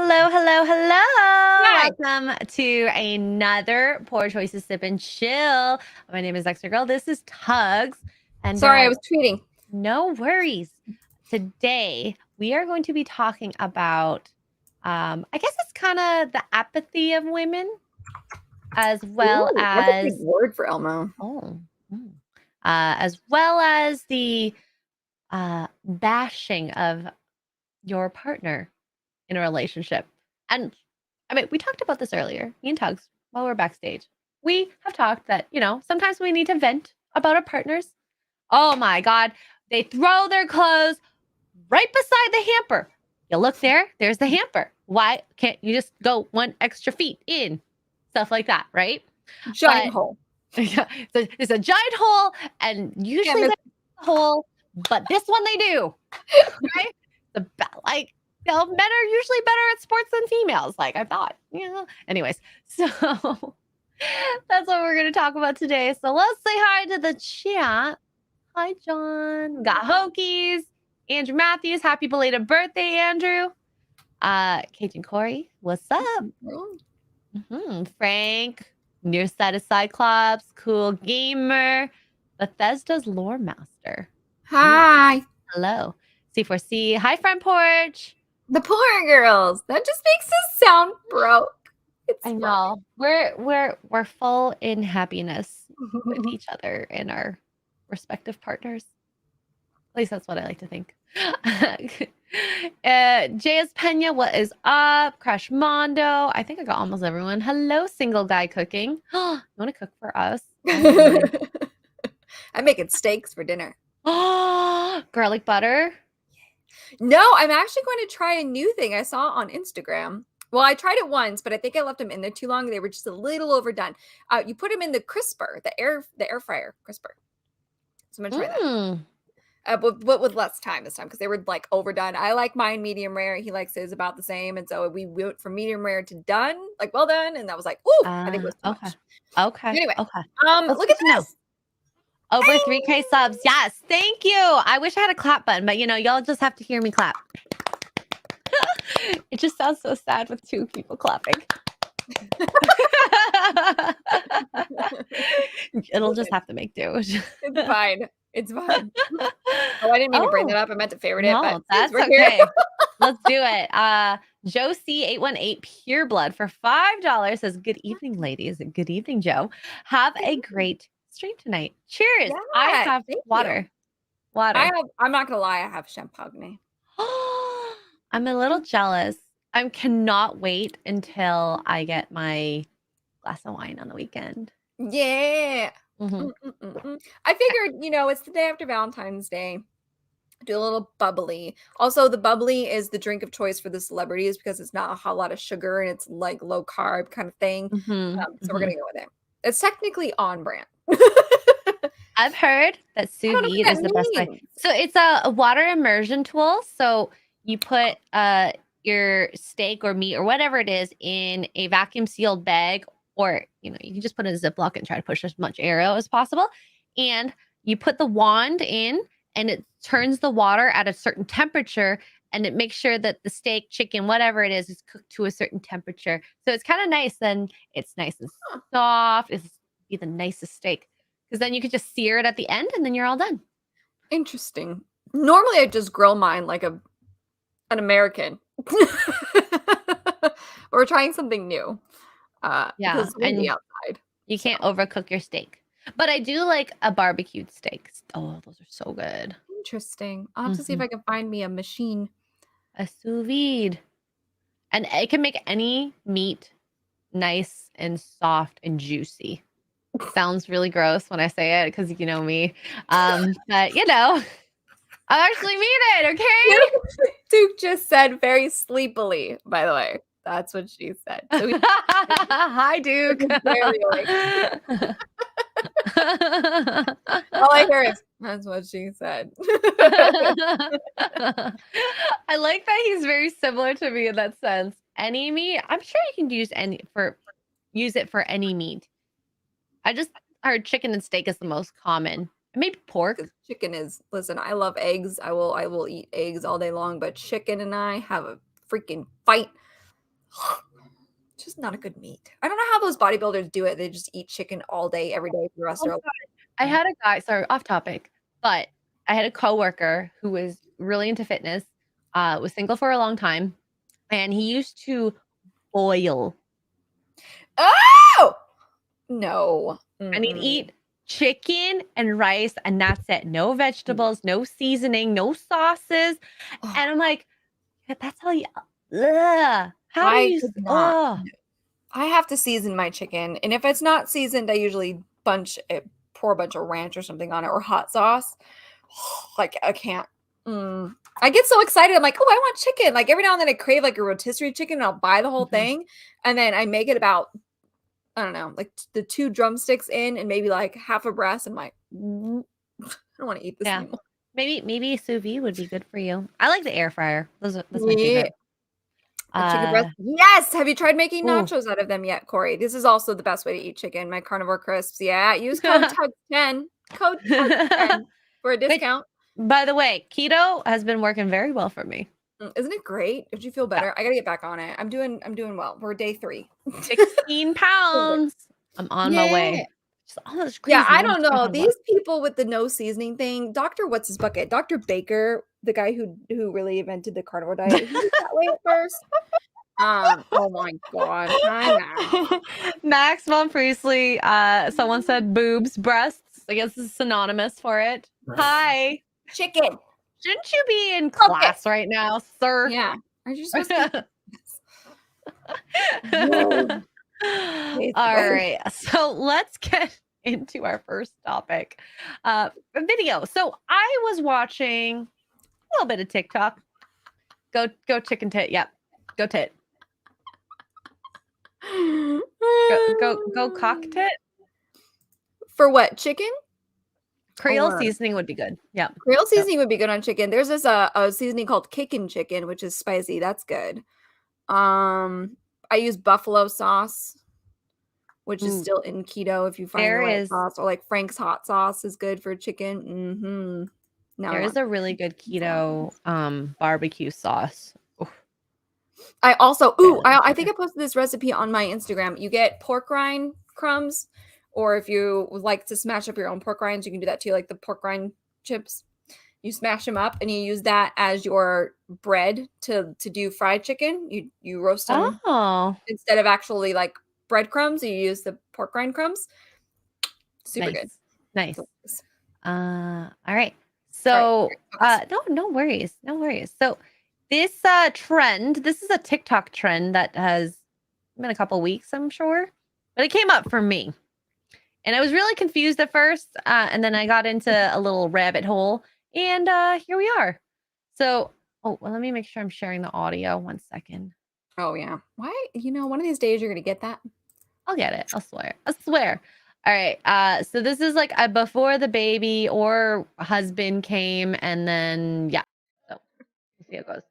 Hello, hello, Hi. hello. Welcome to another Poor Choices Sip and Chill. My name is Extra Girl. This is Tugs. And Sorry, I was tweeting. no worries. Today, we are going to be talking about, I guess it's kind of the apathy of women, as well Ooh, that's a big as, word for Elmo. as well as the bashing of your partner in a relationship. And I mean, we talked about this earlier, me and Tugs, while we're backstage. We have talked that, sometimes we need to vent about our partners. Oh my God. They throw their clothes right beside the hamper. You look there, there's the hamper. Why can't you just go one extra feet in? Stuff like that, right? Giant hole. Yeah, it's a giant hole, and usually miss- a hole, but this one they do, right? Men are usually better at sports than females. Like I thought, Anyways, so that's what we're going to talk about today. So let's say hi to the chat. Hi, John. We got Hokies. Andrew Matthews. Happy belated birthday, Andrew. Cajun Corey. What's up? Frank. Nearsighted Cyclops. Cool Gamer. Bethesda's Lore Master. Hi. Ooh. Hello. C4C. Hi, Front Porch. The poor girls. That just makes us sound broke. I know. We're full in happiness with each other and our respective partners. At least that's what I like to think. JS Pena, what is up? Crash Mondo. I think I got almost everyone. Hello, single guy cooking. You want to cook for us? I'm making steaks for dinner. Garlic butter. No, I'm actually going to try a new thing I saw on Instagram. Well, I tried it once, but I think I left them in there too long. They were just a little overdone. You put them in the crisper, the air fryer crisper. So I'm gonna try that. But with less time this time because they were like overdone. I like mine medium rare. He likes his about the same, and so we went from medium rare to done, like well done, and that was like, ooh, I think it was too much. Okay. Anyway, Okay. look at this. Over 3K subs. Yes. Thank you. I wish I had a clap button, but y'all just have to hear me clap. It just sounds so sad with two people clapping. It'll just have to make do. It's fine. It's fine. Oh, I didn't mean to bring that up. I meant to favorite it, but that's okay. Let's do it. Joe C818 Pure Blood for $5 says, "Good evening, ladies." Good evening, Joe. Have a great stream tonight. Cheers. Yeah, I have water. Water. I'm not gonna lie, I have champagne. I'm a little jealous. I cannot wait until I get my glass of wine on the weekend. Yeah. I figured, it's the day after Valentine's Day. Do a little bubbly. Also, the bubbly is the drink of choice for the celebrities because it's not a whole lot of sugar and it's like low carb kind of thing. So we're gonna go with it. It's technically on brand. I've heard that sous vide is the best way. So it's a water immersion tool. So you put your steak or meat or whatever it is in a vacuum sealed bag, or you can just put it in a Ziploc and try to push as much air out as possible. And you put the wand in, and it turns the water at a certain temperature, and it makes sure that the steak, chicken, whatever it is cooked to a certain temperature. So it's kind of nice. Then it's nice and soft. It's be the nicest steak. Because then you could just sear it at the end and then you're all done. Interesting. Normally I just grill mine like an American. We're trying something new. Yeah, and outside. You can't overcook your steak. But I do like a barbecued steak. Oh, those are so good. Interesting. I'll have to see if I can find me a machine. A sous vide. And it can make any meat nice and soft and juicy. Sounds really gross when I say it because you know me. But I actually mean it, okay? Duke just said very sleepily, by the way. That's what she said. So hi, Duke. All I hear is, that's what she said. I like that he's very similar to me in that sense. Any meat, I'm sure you can use it for any meat. I just heard chicken and steak is the most common. Maybe pork. Chicken is, listen, I love eggs. I will eat eggs all day long, but chicken and I have a freaking fight. Just not a good meat. I don't know how those bodybuilders do it. They just eat chicken all day, every day for the rest of their life. I had a guy, sorry, off topic, but I had a coworker who was really into fitness, was single for a long time, and he used to boil. Oh! No. I mean, eat chicken and rice, and that's it. No vegetables, no seasoning, no sauces. And I'm like, that's how you, how do you, I have to season my chicken. And if it's not seasoned, I usually pour a bunch of ranch or something on it, or hot sauce. Like, I can't. I get so excited. I'm like, oh, I want chicken. Like, every now and then I crave like a rotisserie chicken, and I'll buy the whole thing. And then I make it about, I don't know, like the 2 drumsticks in and maybe like half a breast. I'm like, I don't want to eat this anymore. Maybe sous vide would be good for you. I like the air fryer. That's my favorite. Chicken breast. Yes. Have you tried making nachos out of them yet, Corey? This is also the best way to eat chicken. My carnivore crisps. Yeah. Use code TUG10. Code TUG10 for a discount. By the way, keto has been working very well for me. Isn't it great? Did you feel better? I gotta get back on it. I'm doing well. We're day 3. 16 pounds. I'm on my way. Yeah, I don't know. These people with the no seasoning thing, Dr. What's his bucket? Dr. Baker, the guy who really invented the carnivore diet, he was that way at first. Oh my god. I know. Max von Priestley, someone said boobs, breasts. I guess this is synonymous for it. Hi. Chicken. Shouldn't you be in class right now, sir? Yeah. Aren't you supposed to? All right. So let's get into our first topic. Video. So I was watching a little bit of TikTok. Go chicken tit. Yep. Go tit. Go cock tit. For what? Chicken? Creole seasoning would be good. Yeah. Creole seasoning would be good on chicken. There's this a seasoning called kickin' chicken, which is spicy. That's good. I use buffalo sauce, which is still in keto if you find the right sauce, or like Frank's hot sauce is good for chicken. There is a really good keto barbecue sauce. I also I think I posted this recipe on my Instagram. You get pork rind crumbs, or if you would like to smash up your own pork rinds, you can do that too, like the pork rind chips. You smash them up and you use that as your bread to do fried chicken. You roast them instead of actually like breadcrumbs. You use the pork rind crumbs. Super good. Nice. All right. So no worries. So this trend, this is a TikTok trend that has been a couple weeks, I'm sure, but it came up for me. And I was really confused at first, and then I got into a little rabbit hole, and here we are. So, let me make sure I'm sharing the audio. 1 second. Oh, yeah. Why? One of these days you're going to get that. I'll get it. I swear. All right. So this is like a before the baby or husband came, and then, yeah. So, let's see how it goes.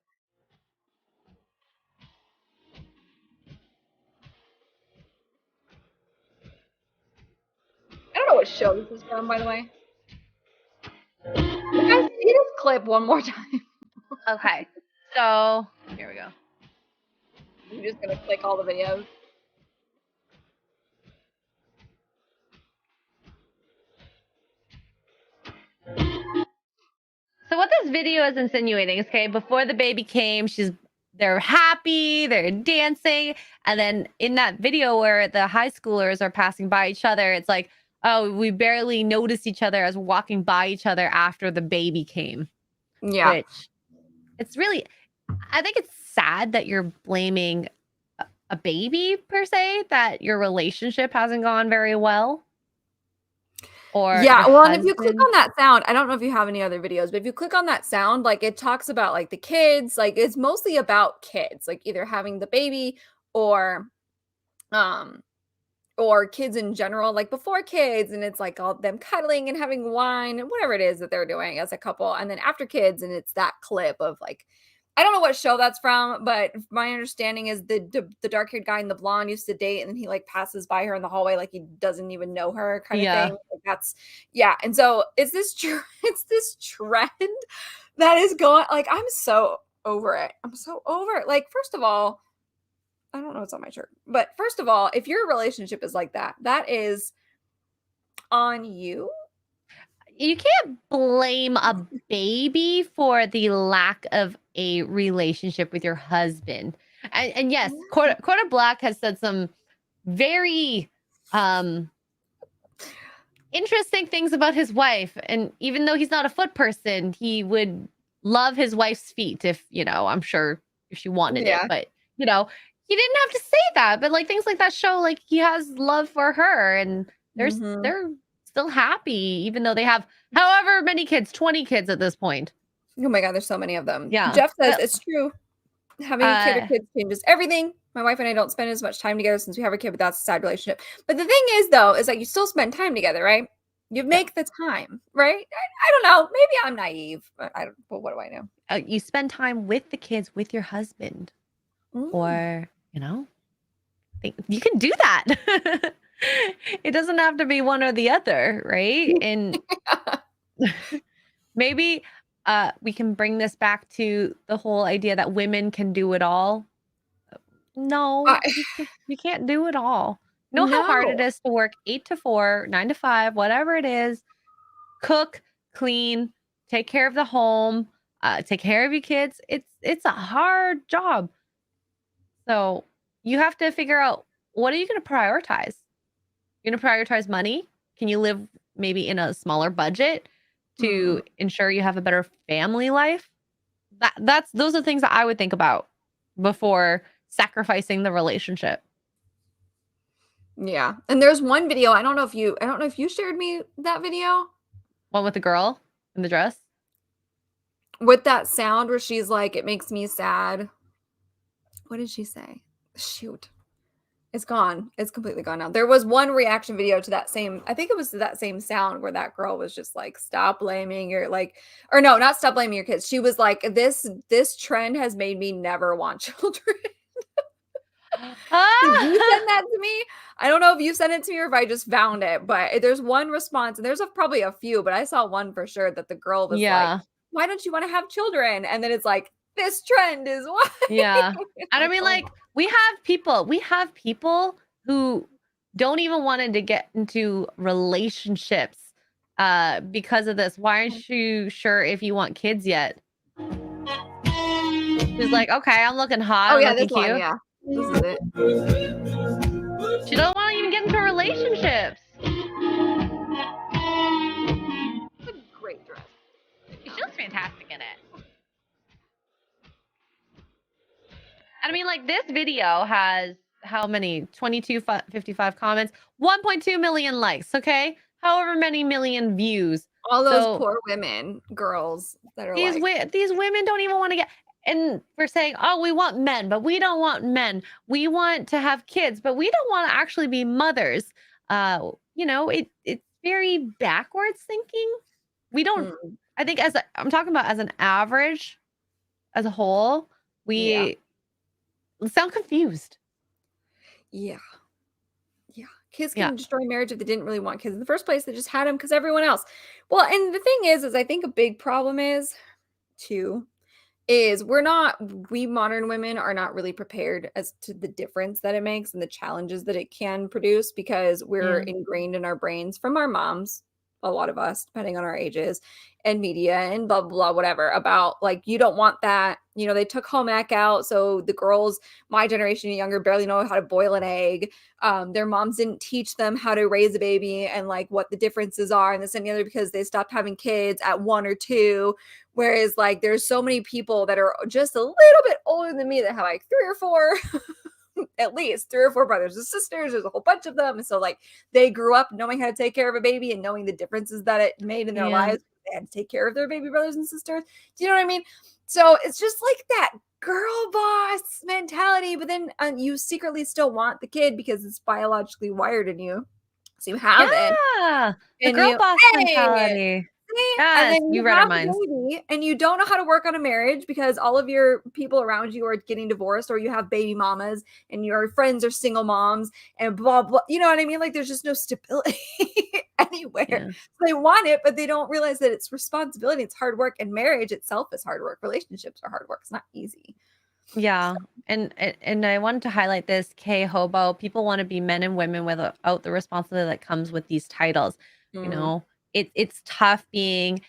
I don't know what show this is from, by the way. You guys see this clip one more time. Okay. So, here we go. I'm just going to click all the videos. So what this video is insinuating is, okay, before the baby came, they're happy, they're dancing. And then in that video where the high schoolers are passing by each other, it's like, oh, we barely noticed each other as we're walking by each other after the baby came. Yeah. Which it's really, I think it's sad that you're blaming a baby per se, that your relationship hasn't gone very well. Or yeah, well, and if you click on that sound, I don't know if you have any other videos, but if you click on that sound, like it talks about like the kids, like it's mostly about kids, like either having the baby or kids in general, like before kids, and it's like all them cuddling and having wine and whatever it is that they're doing as a couple, and then after kids, and it's that clip of like, I don't know what show that's from, but my understanding is the dark-haired guy and the blonde used to date, and then he like passes by her in the hallway like he doesn't even know her, kind of thing. Like that's and so it's this trend that is going, like I'm so over it. Like, first of all, I don't know what's on my shirt. But first of all, if your relationship is like that, that is on you. You can't blame a baby for the lack of a relationship with your husband. And yes, Quarter Black has said some very interesting things about his wife. And even though he's not a foot person, he would love his wife's feet if, I'm sure if she wanted it. Yeah. But, he didn't have to say that. But like things like that show like he has love for her and they're still happy, even though they have however many kids, 20 kids at this point. Oh my God, there's so many of them. Yeah. Jeff says it's true. Having a kid or kids changes everything. My wife and I don't spend as much time together since we have a kid, but that's a sad relationship. But the thing is, though, is that you still spend time together, right? You make the time, right? I don't know. Maybe I'm naive. But well, what do I know? You spend time with the kids with your husband, or you can do that. It doesn't have to be one or the other, right? And maybe we can bring this back to the whole idea that women can do it all. No, you can't do it all. You know how hard it is to work 8 to 4, 9 to 5, whatever it is, cook, clean, take care of the home, take care of your kids. It's a hard job. So you have to figure out, what are you going to prioritize? You're going to prioritize money? Can you live maybe in a smaller budget to ensure you have a better family life? Those are things that I would think about before sacrificing the relationship. Yeah. And there's one video, I don't know if you shared me that video. One with the girl in the dress? With that sound where she's like, it makes me sad. What did she say? Shoot. It's gone. It's completely gone now. There was one reaction video to that same, I think it was that same sound where that girl was just like, stop blaming your or no, not stop blaming your kids. She was like, this trend has made me never want children. Did you send that to me? I don't know if you sent it to me or if I just found it, but there's one response, and there's probably a few, but I saw one for sure that the girl was like, why don't you want to have children? And then it's like, this trend is why. Yeah. And I mean, like, we have people who don't even want to get into relationships because of this. Why aren't you sure if you want kids yet? She's like, okay, I'm looking hot. Oh, I'm yeah, looking this cute. one, yeah. This is it. She don't want to even get into relationships. It's a great dress. She looks fantastic in it. And I mean, like, this video has how many? 2255 comments, 1.2 million likes, okay? However many million views. All those poor women, girls that are these women don't even want to get, and we're saying, oh, we want men, but we don't want men. We want to have kids, but we don't want to actually be mothers. It's very backwards thinking. We don't, I think I'm talking about as an average, as a whole, we sound confused. Yeah. Kids can destroy marriage if they didn't really want kids in the first place. They just had them because everyone else. Well, and the thing is I think a big problem is we modern women are not really prepared as to the difference that it makes and the challenges that it can produce, because we're ingrained in our brains from our moms, a lot of us, depending on our ages, and media and blah, blah, blah, whatever, about like, you don't want that. They took home ec out. So the girls, my generation and younger, barely know how to boil an egg. Their moms didn't teach them how to raise a baby and like what the differences are and this and the other, because they stopped having kids at 1 or 2. Whereas like there's so many people that are just a little bit older than me that have like 3 or 4 at least 3 or 4 brothers and sisters. There's a whole bunch of them. And so like they grew up knowing how to take care of a baby and knowing the differences that it made in their lives. They had to take care of their baby brothers and sisters. Do you know what I mean? So it's just like that girl boss mentality, but then you secretly still want the kid because it's biologically wired in you. So you have it. Yeah. The girl boss mentality. And then you have a baby and you don't know how to work on a marriage because all of your people around you are getting divorced, or you have baby mamas and your friends are single moms and blah, blah. You know what I mean? Like there's just no stability anywhere. Yeah. So they want it, but they don't realize that it's responsibility. It's hard work, and marriage itself is hard work. Relationships are hard work. It's not easy. Yeah. And I wanted to highlight this K hobo. People want to be men and women without the responsibility that comes with these titles. You Mm, know, it's tough being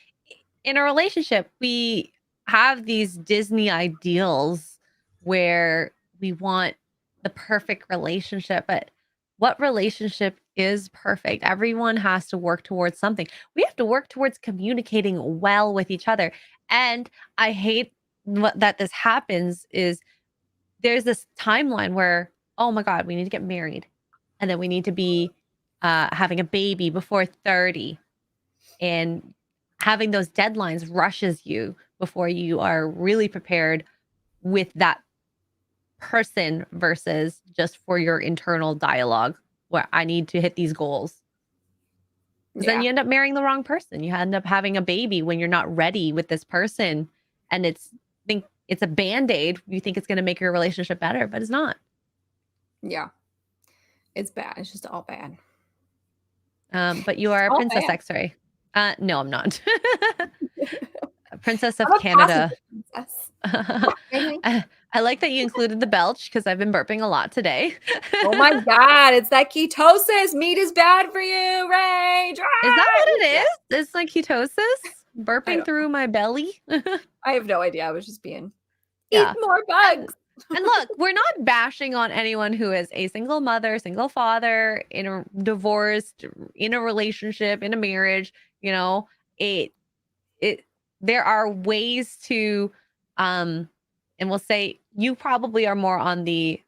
in a relationship. We have these Disney ideals where we want the perfect relationship, but what relationship is perfect? Everyone has to work towards something. We have to work towards communicating well with each other. And I hate that this happens is there's this timeline where, oh my God, we need to get married. And then we need to be having a baby before 30. And having those deadlines rushes you before you are really prepared with that person versus just for your internal dialogue where I need to hit these goals. Because then yeah. you end up marrying the wrong person. You end up having a baby when you're not ready with this person. And think it's a band-aid. You think it's going to make your relationship better, but it's not. Yeah. It's bad. It's just all bad. But you are a All Princess bad. X-Ray. No, I'm not. A Princess I'm of a passenger Canada. princess. I like that you included the belch because I've been burping a lot today. Oh my God, it's that ketosis. Meat is bad for you, Rage. Is that what Ah! it Yeah, is? It's like ketosis? I Burping don't know. through my belly? I have no idea. I was just being eat Yeah. more And bugs. and look, we're not bashing on anyone who is a single mother, single father, in a divorced, in a relationship, in a marriage, you know, it it there are ways to and we'll say you probably are more on the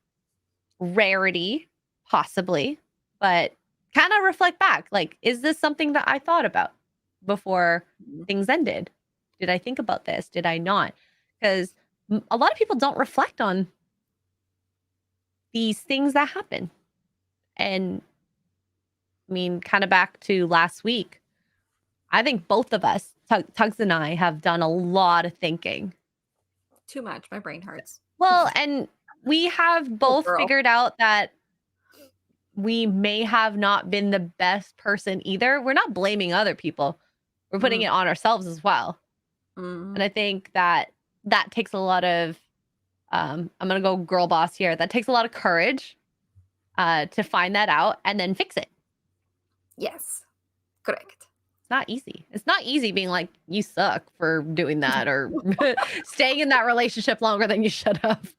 rarity, possibly, but kind of reflect back. Like, is this something that I thought about before Mhm. things ended? Did I think about this? Did I not? Because a lot of people don't reflect on these things that happen. And I mean, kind of back to last week, I think both of us, Tugs and I, have done a lot of thinking. Too much. My brain hurts. Well, and we have Oh, both girl. figured out that we may have not been the best person either. We're not blaming other people. We're putting it Mm, on ourselves as well. And mm. I think that that takes a lot of I'm going to go girl boss here. That takes a lot of courage to find that out and then fix it. Yes, correct. It's not easy. It's not easy being like, you suck for doing that or staying in that relationship longer than you should have.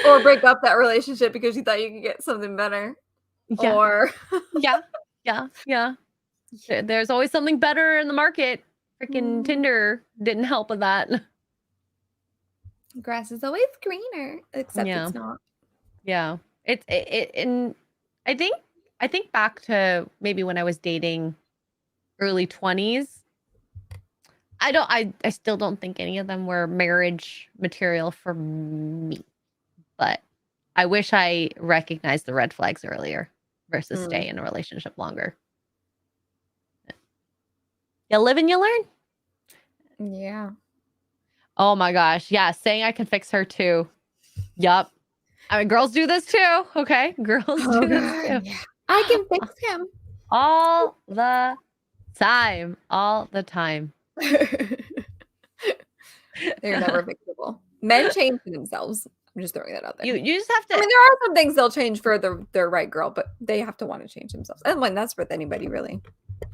Or break up that relationship because you thought you could get something better. Yeah. Or Yeah. Yeah. Yeah. There's always something better in the market. Freaking Mm, Tinder didn't help with that. grass is always greener, except Yeah. it's not. Yeah. And I think I think back to maybe when I was dating early 20s. I still don't think any of them were marriage material for me. But I wish I recognized the red flags earlier versus Mm, stay in a relationship longer. You live and you learn. yeah. Oh my gosh. Yeah, saying I can fix her too. Yup. I mean, girls do this too. Okay. Girls Oh do this God, too. yeah. I can fix him. All the time. All the time. They're never fixable. Men change for themselves. I'm just throwing that out there. You just have I to. mean, there are some things they'll change for their right girl, but they have to want to change themselves. And when that's with anybody, really.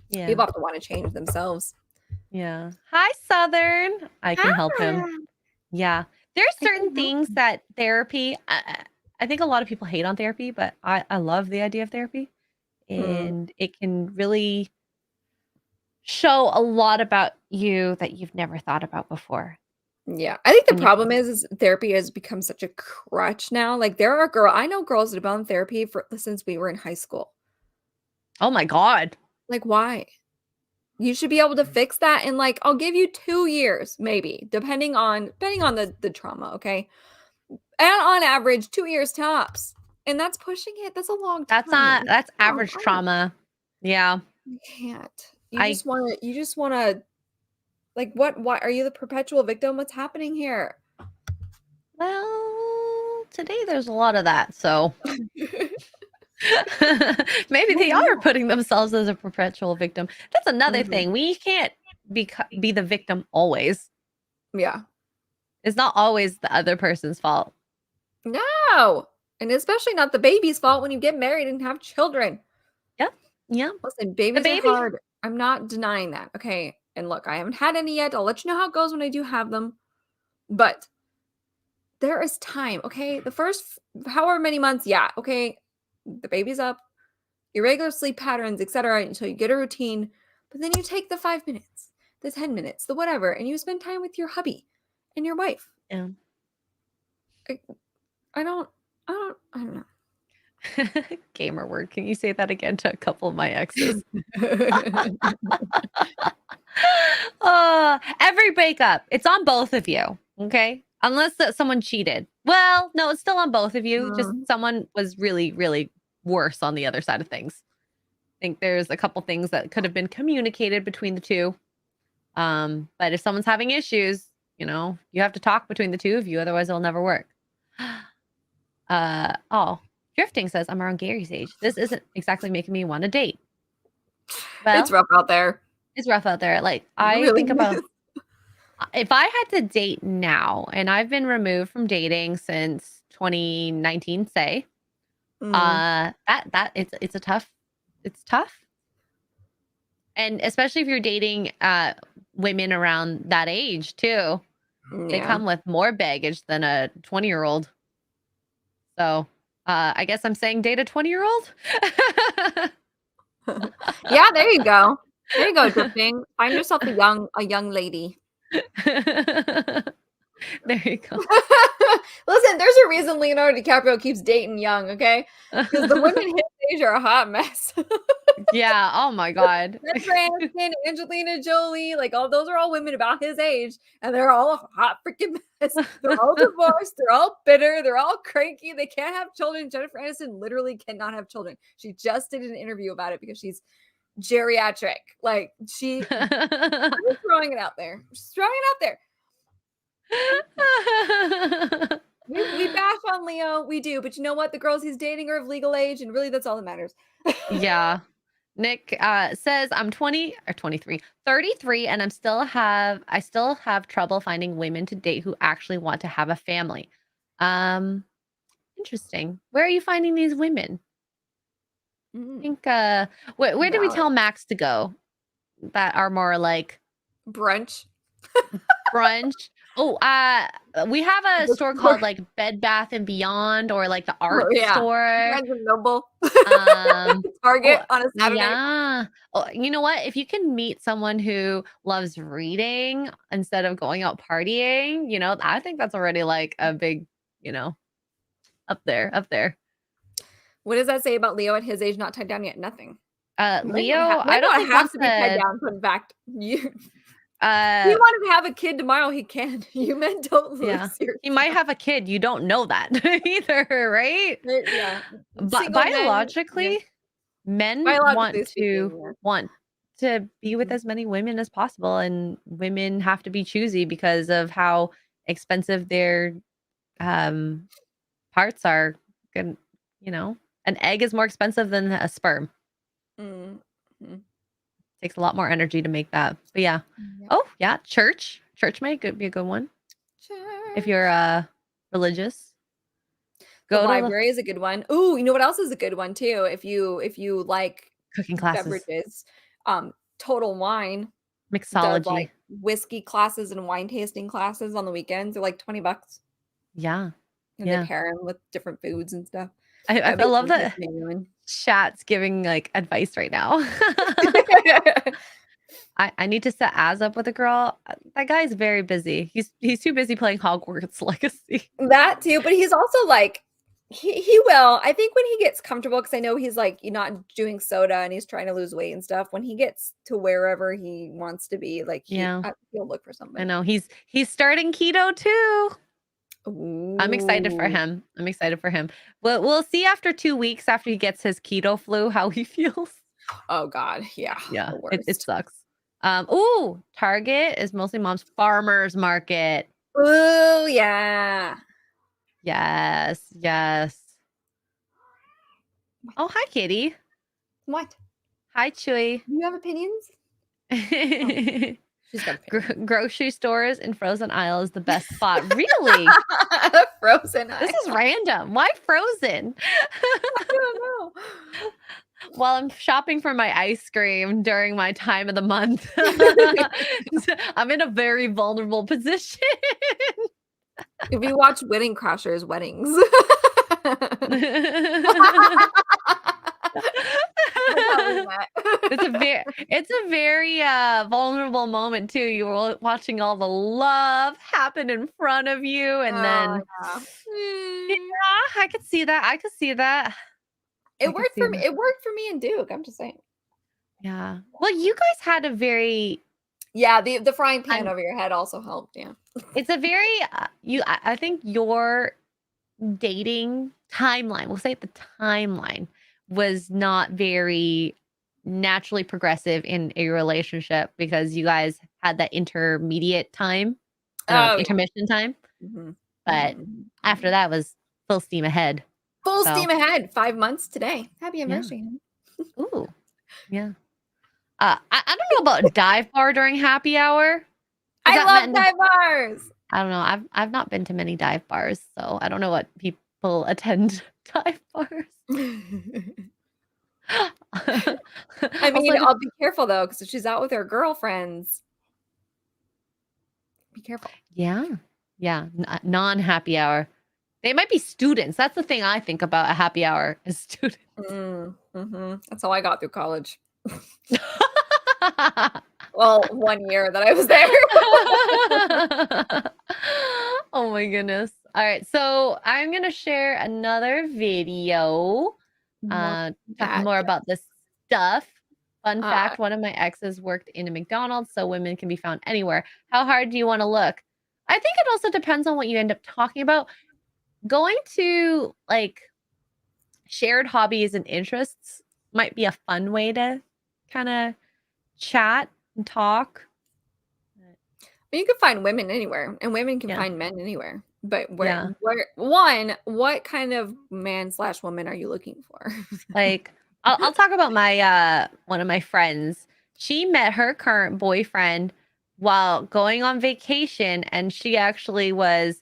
Yeah. People have to want to change themselves. Yeah. Hi, Southern. I can help him. Ah, Yeah. There's I certain can help. things that therapy, I think a lot of people hate on therapy, but I love the idea of therapy. Hmm. And it can really show a lot about you that you've never thought about before. Yeah. I think the And you problem is therapy has become such a crutch now. Like I know girls that have been on therapy for since we were in high school. oh my God. Like, why? You should be able to fix that in like I'll give you 2 years, maybe, depending on the trauma, okay? And on average, 2 years tops. And that's pushing it. That's a long time. That's That's a long average time. trauma. Yeah. You can't. I, You just wanna like what are you the perpetual victim? What's happening here? well, today there's a lot of that. So maybe they are putting themselves as a perpetual victim. That's another Mhm. thing. We can't be the victim always. Yeah. It's not always the other person's fault. No. And especially not the baby's fault when you get married and have children. Yep. Yep. Listen, The babies are baby. hard. I'm not denying that. Okay. And look, I haven't had any yet. I'll let you know how it goes when I do have them. But there is time, okay? The first however many months, yeah, okay. The baby's up, irregular sleep patterns, etc., until you get a routine. But then you take the 5 minutes, the 10 minutes, the whatever, and you spend time with your hubby and your wife. Yeah. I don't know. Gamer word. Can you say that again to a couple of my exes? Every breakup, it's on both of you. Okay. Unless someone cheated. Well, no, it's still on both of you. Just someone was really, really worse on the other side of things. I think there's a couple things that could have been communicated between the two. But if someone's having issues, you have to talk between the two of you, otherwise it'll never work. Drifting says I'm around Gary's age. This isn't exactly making me want to date. Well, it's rough out there. It's rough out there. Like, I really think about if I had to date now, and I've been removed from dating since 2019, say, it's tough. And especially if you're dating women around that age too. Yeah. They come with more baggage than a 20-year-old. So I guess I'm saying date a 20-year-old. Yeah, there you go. There you go, drifting. Find yourself a young lady. There you go. Listen, there's a reason Leonardo DiCaprio keeps dating young, okay? Because the women his age are a hot mess. Yeah. Oh my God. Aniston, Angelina Jolie, like all those are all women about his age, and they're all a hot freaking mess. They're all divorced. They're all bitter. They're all cranky. They can't have children. Jennifer Aniston literally cannot have children. She just did an interview about it because she's geriatric. Like I'm just throwing it out there. Just throwing it out there. We bash on Leo, we do, but you know what? The girls he's dating are of legal age, and really that's all that matters. Yeah. Nick says I'm 20 or 23, 33, and I still have trouble finding women to date who actually want to have a family. Interesting. Where are you finding these women? I think where do we tell Max to go that are more like brunch? Oh, we have a store called like Bed Bath and Beyond, or like the art store. Noble. Target on a Saturday. Yeah. Oh, you know what? If you can meet someone who loves reading instead of going out partying, I think that's already like a big, up there. What does that say about Leo at his age, not tied down yet? Nothing. Leo, I don't think have to be tied down. But in fact, he wanted to have a kid tomorrow. He can. You men don't lose. Yeah. He might have a kid. You don't know that either, right? Yeah. But biologically, men want to be with as many women as possible, and women have to be choosy because of how expensive their parts are. Good, an egg is more expensive than a sperm. Takes a lot more energy to make that. But yeah. Yep. Oh yeah, church may be a good one. Church. If you're religious. The library is a good one. Ooh, you know what else is a good one too? If you like cooking classes, beverages, Total Wine mixology, does, like whiskey classes and wine tasting classes on the weekends. They're like $20. Yeah. And they pair them with different foods and stuff. I love that chat's giving like advice right now. I need to set Az up with a girl. That guy's very busy. He's too busy playing Hogwarts Legacy. That too, but he's also like he will. I think when he gets comfortable, because I know he's like not doing soda and he's trying to lose weight and stuff. When he gets to wherever he wants to be, like he'll look for somebody. I know he's starting keto too. Ooh. I'm excited for him. We'll see after 2 weeks after he gets his keto flu how he feels. Oh God, yeah. It sucks. Target is mostly mom's farmers market. Oh yeah. Yes. Oh, hi, Kitty. What? Hi, Chewy. Do you have opinions? She's She's got opinions. Grocery stores and frozen aisle is the best spot. Really? Frozen aisle. This is random. Why frozen? I don't know. While I'm shopping for my ice cream during my time of the month, I'm in a very vulnerable position. If you watch Wedding Crashers Weddings. It's a very vulnerable moment too. You were watching all the love happen in front of you, and then yeah, I could see that. I could see that. It worked for me. It worked for me and Duke. I'm just saying. Yeah. Well, you guys had a very the frying pan over your head also helped. Yeah. It's a very I think your dating timeline, we'll say the timeline, was not very naturally progressive in a relationship because you guys had that intermediate time, intermission time. But after that was full steam ahead. Full steam ahead. 5 months today. Happy anniversary. Ooh. Yeah. I don't know about dive bar during happy hour. I love dive bars. I don't know. I've not been to many dive bars, so I don't know what people attend dive bars. I mean, I'll be careful though, because if she's out with her girlfriends, be careful. Yeah. Non-happy hour. They might be students. That's the thing I think about a happy hour is students. That's how I got through college. Well, 1 year that I was there. Oh my goodness. All right. So I'm going to share another video talking more about this stuff. Fun fact, one of my exes worked in a McDonald's, so women can be found anywhere. How hard do you want to look? I think it also depends on what you end up talking about. Going to like shared hobbies and interests might be a fun way to kind of chat and talk. You can find women anywhere, and women can find men anywhere. But what kind of man/woman are you looking for? Like, I'll talk about my one of my friends. She met her current boyfriend while going on vacation, and she actually was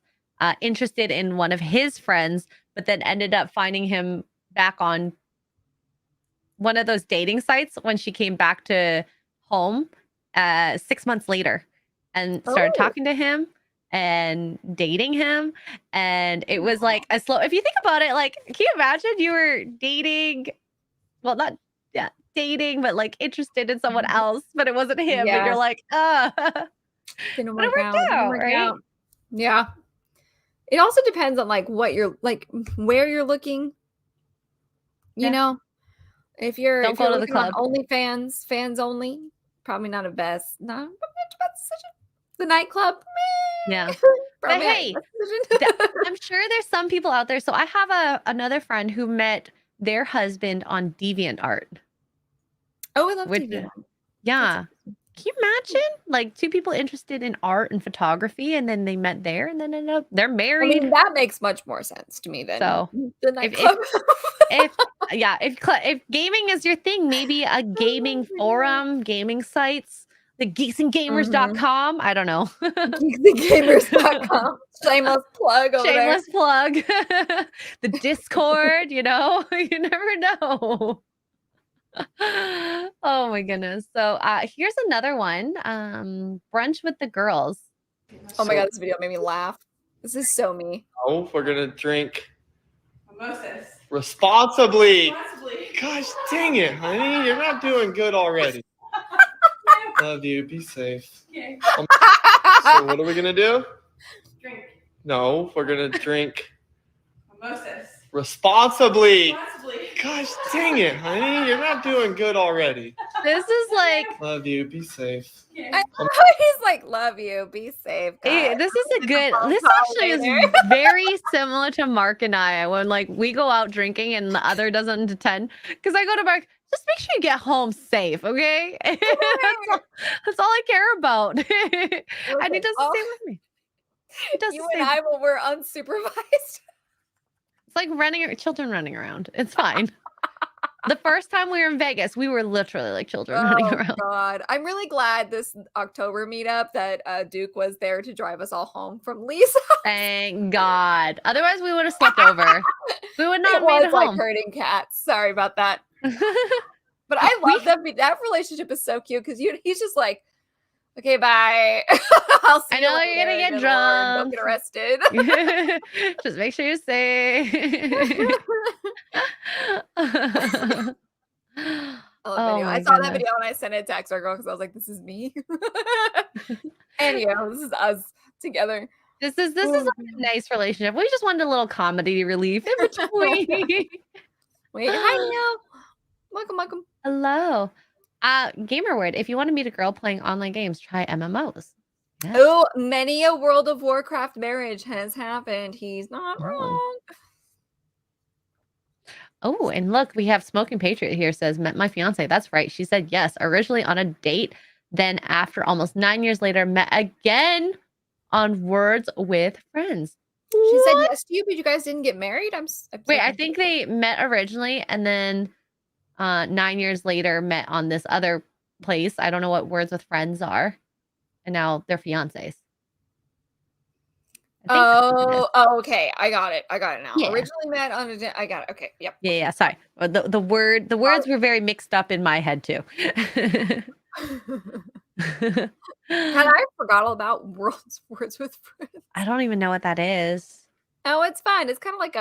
interested in one of his friends, but then ended up finding him back on one of those dating sites when she came back to home 6 months later and started talking to him and dating him. And it was like a slow, if you think about it, like, can you imagine you were dating, well, not dating, but like interested in someone else, but it wasn't him, but you're like, didn't work out, right? Yeah. It also depends on like what you're like, where you're looking. You know, if you're go to the club. on OnlyFans, fans only, probably not a best. Not the nightclub. Yeah. But hey, I'm sure there's some people out there. So I have another friend who met their husband on DeviantArt. Oh, I love DeviantArt. Yeah. Can you imagine like two people interested in art and photography, and then they met there, and then ended up they're married? I mean, that makes much more sense to me than the nightclub. If gaming is your thing, maybe a gaming forum, gaming sites, the geeksandgamers.com. I don't know. Geeksandgamers.com. Shameless plug over there. Shameless plug. The Discord, you know, you never know. Oh my goodness. So here's another one. Brunch with the girls. Oh my god, this video made me laugh. This is so me. Oh, we're gonna drink mimosas responsibly. Gosh dang it, honey. You're not doing good already. Love you. Be safe. Okay. So what are we gonna do? Drink. No, we're gonna drink mimosas responsibly. Gosh dang it, honey. You're not doing good already. This is like love you. Be safe. He's like, love you. Be safe. Hey, this is a good. This actually is very similar to Mark and I when like we go out drinking and the other doesn't attend. Because I go to Mark, just make sure you get home safe, okay? That's all I care about. And he does the same with me. He does you and I when we're unsupervised. It's like children running around. It's fine. The first time we were in Vegas, we were literally like children running Oh around. God. I'm really glad this October meetup that Duke was there to drive us all home from Lee's. Thank God. Otherwise, we would have slept over. We would not It have made was it like home. herding cats. Sorry about that. But I love them. That relationship is so cute because he's just like, okay, bye. I'll see I know you you're later. gonna get Good Lord, don't drunk. get arrested. Just make sure you're safe. I love Oh video. my I saw that goodness. video and I sent it to X Girl because I was like, this is me. And this is us together. This is like a nice relationship. We just wanted a little comedy relief in between. Wait, hi Neil. Welcome. Hello. Gamer word. If you want to meet a girl playing online games, try MMOs. Yeah. Oh, many a World of Warcraft marriage has happened. He's not wrong. Oh, and look, we have Smoking Patriot here says, met my fiance. That's right. She said yes. Originally on a date. Then after almost 9 years later, met again on Words with Friends. She said yes to you, but you guys didn't get married? Wait, I think they met originally and then 9 years later met on this other place. I don't know what Words with Friends are. And now they're fiancés. Okay. I got it now. Yeah. Originally met on I got it. Okay. Yep. Yeah. Sorry. The words were very mixed up in my head too. And I forgot all about Words with Friends. I don't even know what that is. Oh, it's fun. It's kind of like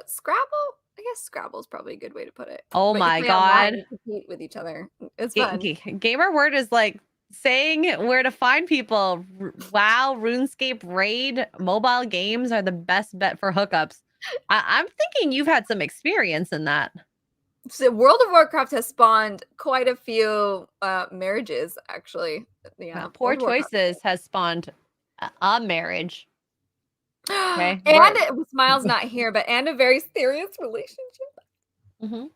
Scrabble? I guess Scrabble is probably a good way to put it. Oh But my you play online God. and compete with each other. It's fun. Gamer word is like saying where to find people. WoW, RuneScape, Raid, mobile games are the best bet for hookups. I'm thinking you've had some experience in that. So World of Warcraft has spawned quite a few marriages, actually. Yeah. Poor Choices has spawned a marriage. Okay. And Smile's not here, and a very serious relationship. Mm-hmm.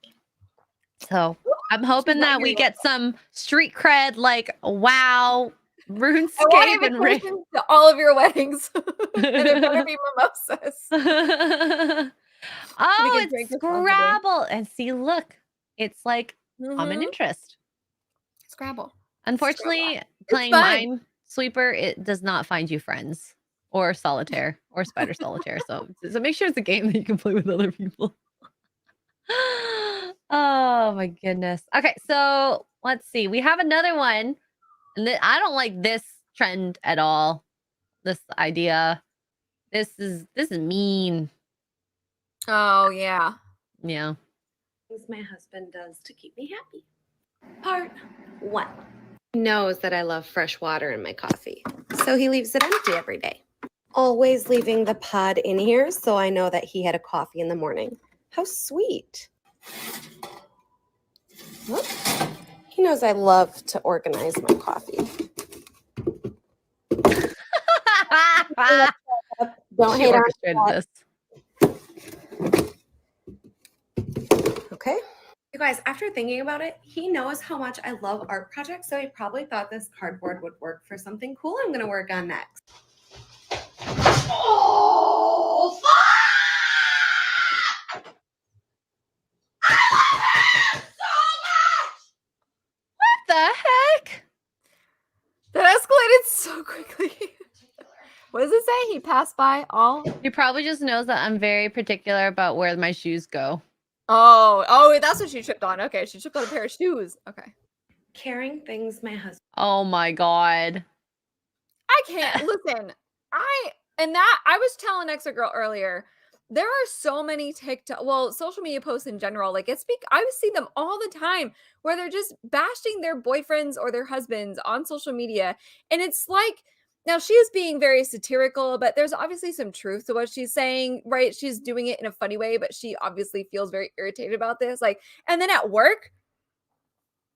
So I'm hoping that we get some street cred like WoW, RuneScape, and Raid. To all of your weddings. And it better be mimosas. Oh, it's Scrabble. And see, look, it's like common interest. Scrabble. Unfortunately, playing Minesweeper, it does not find you friends or solitaire or spider solitaire. So make sure it's a game that you can play with other people. Oh my goodness. Okay, so let's see. We have another one. And I don't like this trend at all. This idea. This is mean. Oh yeah. Yeah. Things my husband does to keep me happy. Part 1. He knows that I love fresh water in my coffee, so he leaves it empty every day. Always leaving the pod in here so I know that he had a coffee in the morning. How sweet. Whoop. He knows I love to organize my coffee. Don't hate on this. Okay. You guys, after thinking about it, he knows how much I love art projects, so he probably thought this cardboard would work for something cool I'm going to work on next. Oh, fuck! I love it so much! What the heck? That escalated so quickly. What does it say? He passed by all? He probably just knows that I'm very particular about where my shoes go. Oh, that's what she tripped on. Okay, she tripped on a pair of shoes. Okay. Carrying things my husband. Oh my God. I can't listen. I was telling Extra Girl earlier, there are so many social media posts in general. Like I see them all the time where they're just bashing their boyfriends or their husbands on social media. And it's like, now she is being very satirical, but there's obviously some truth to what she's saying, right? She's doing it in a funny way, but she obviously feels very irritated about this. Like, and then at work,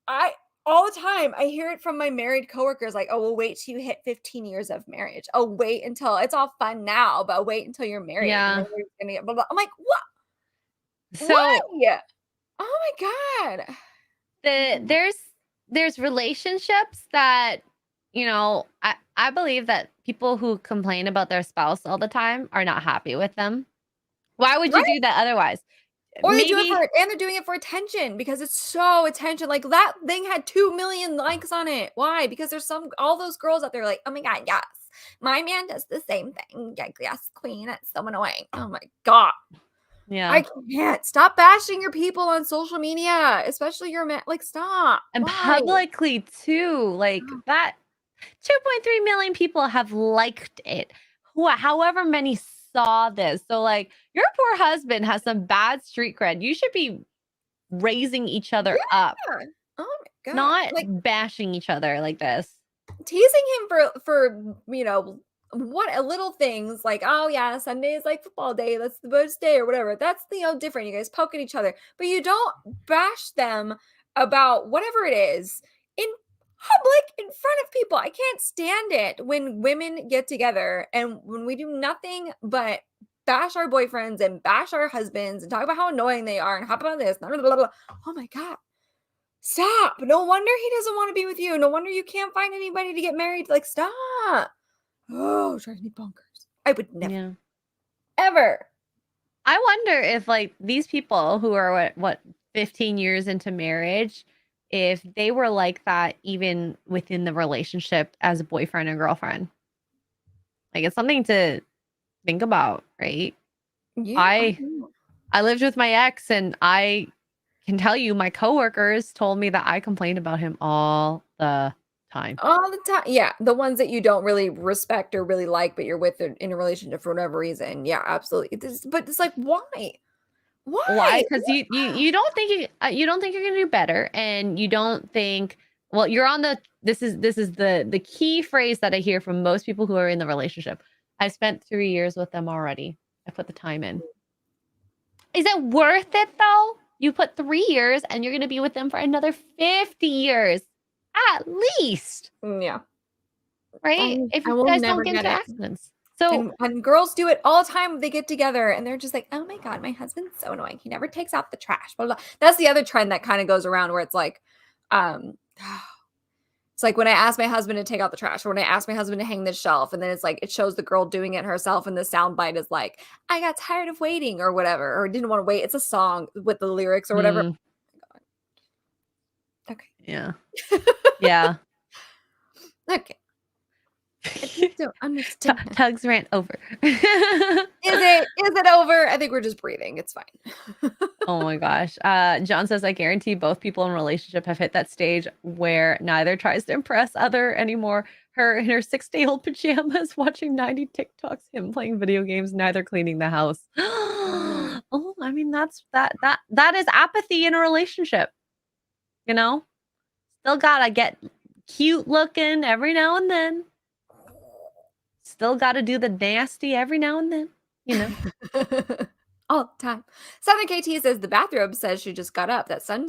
all the time I hear it from my married coworkers, like, oh, well, wait till you hit 15 years of marriage. Oh, wait until it's all fun now, but wait until you're married. Yeah. And then you're gonna blah, blah. I'm like, what? So why? Oh my God. There's relationships that, I believe that people who complain about their spouse all the time are not happy with them. Why would you do that otherwise? Or they do it for, and they're doing it for attention because it's so attention. Like that thing had 2 million likes on it. Why? Because there's all those girls out there like, oh my God, yes, my man does the same thing. Like, yes, queen, it's so annoying. Oh my God. Yeah. I can't. Stop bashing your people on social media, especially your man. Like, stop. And Why? publicly too. Like that 2.3 million people have liked it. However many saw this. So like your poor husband has some bad street cred. You should be raising each other up. Oh my God. Not like bashing each other like this. teasing him for what little things like, oh yeah, Sunday is like football day, that's the best day or whatever. That's different. You guys poke at each other, but you don't bash them about whatever it is in public in front of people. I can't stand it when women get together and when we do nothing but bash our boyfriends and bash our husbands and talk about how annoying they are and hop about this. Blah, blah, blah, blah. Oh my God. Stop. No wonder he doesn't want to be with you. No wonder you can't find anybody to get married. Like, stop. Oh, it drives me bonkers. I would never, ever. I wonder if like these people who are what 15 years into marriage, if they were like that even within the relationship as a boyfriend and girlfriend. Like it's something to think about, right? Yeah, I lived with my ex and I can tell you my coworkers told me that I complained about him all the time. all the time. Yeah, the ones that you don't really respect or really like, but you're with in a relationship for whatever reason. Yeah, absolutely. But it's like, why? Why? Because you don't think you don't think you're gonna do better, and you don't think. Well, you're on the. This is the key phrase that I hear from most people who are in the relationship. I spent 3 years with them already. I put the time in. Is it worth it though? You put 3 years, and you're gonna be with them for another 50 years, at least. Yeah. Right? If you guys don't get into accidents. So and girls do it all the time. They get together and they're just like, oh my God, my husband's so annoying. He never takes out the trash. Blah, blah, blah. That's the other trend that kind of goes around where it's like, it's like when I ask my husband to take out the trash or when I ask my husband to hang the shelf, and then it's like, it shows the girl doing it herself. And the soundbite is like, I got tired of waiting or whatever, or didn't want to wait. It's a song with the lyrics or whatever. Oh my God. Okay. Yeah. Yeah. Okay. I just don't understand. Tug's rant over. Is it over? I think we're just breathing. It's fine. Oh my gosh. John says, I guarantee both people in a relationship have hit that stage where neither tries to impress other anymore. Her in her 6-day-old pajamas watching 90 TikToks, him playing video games, neither cleaning the house. Oh, I mean, that is apathy in a relationship. You know? Still gotta get cute looking every now and then. Still got to do the nasty every now and then, you know. All the time. Southern KT says the bathrobe says she just got up. That Sunshine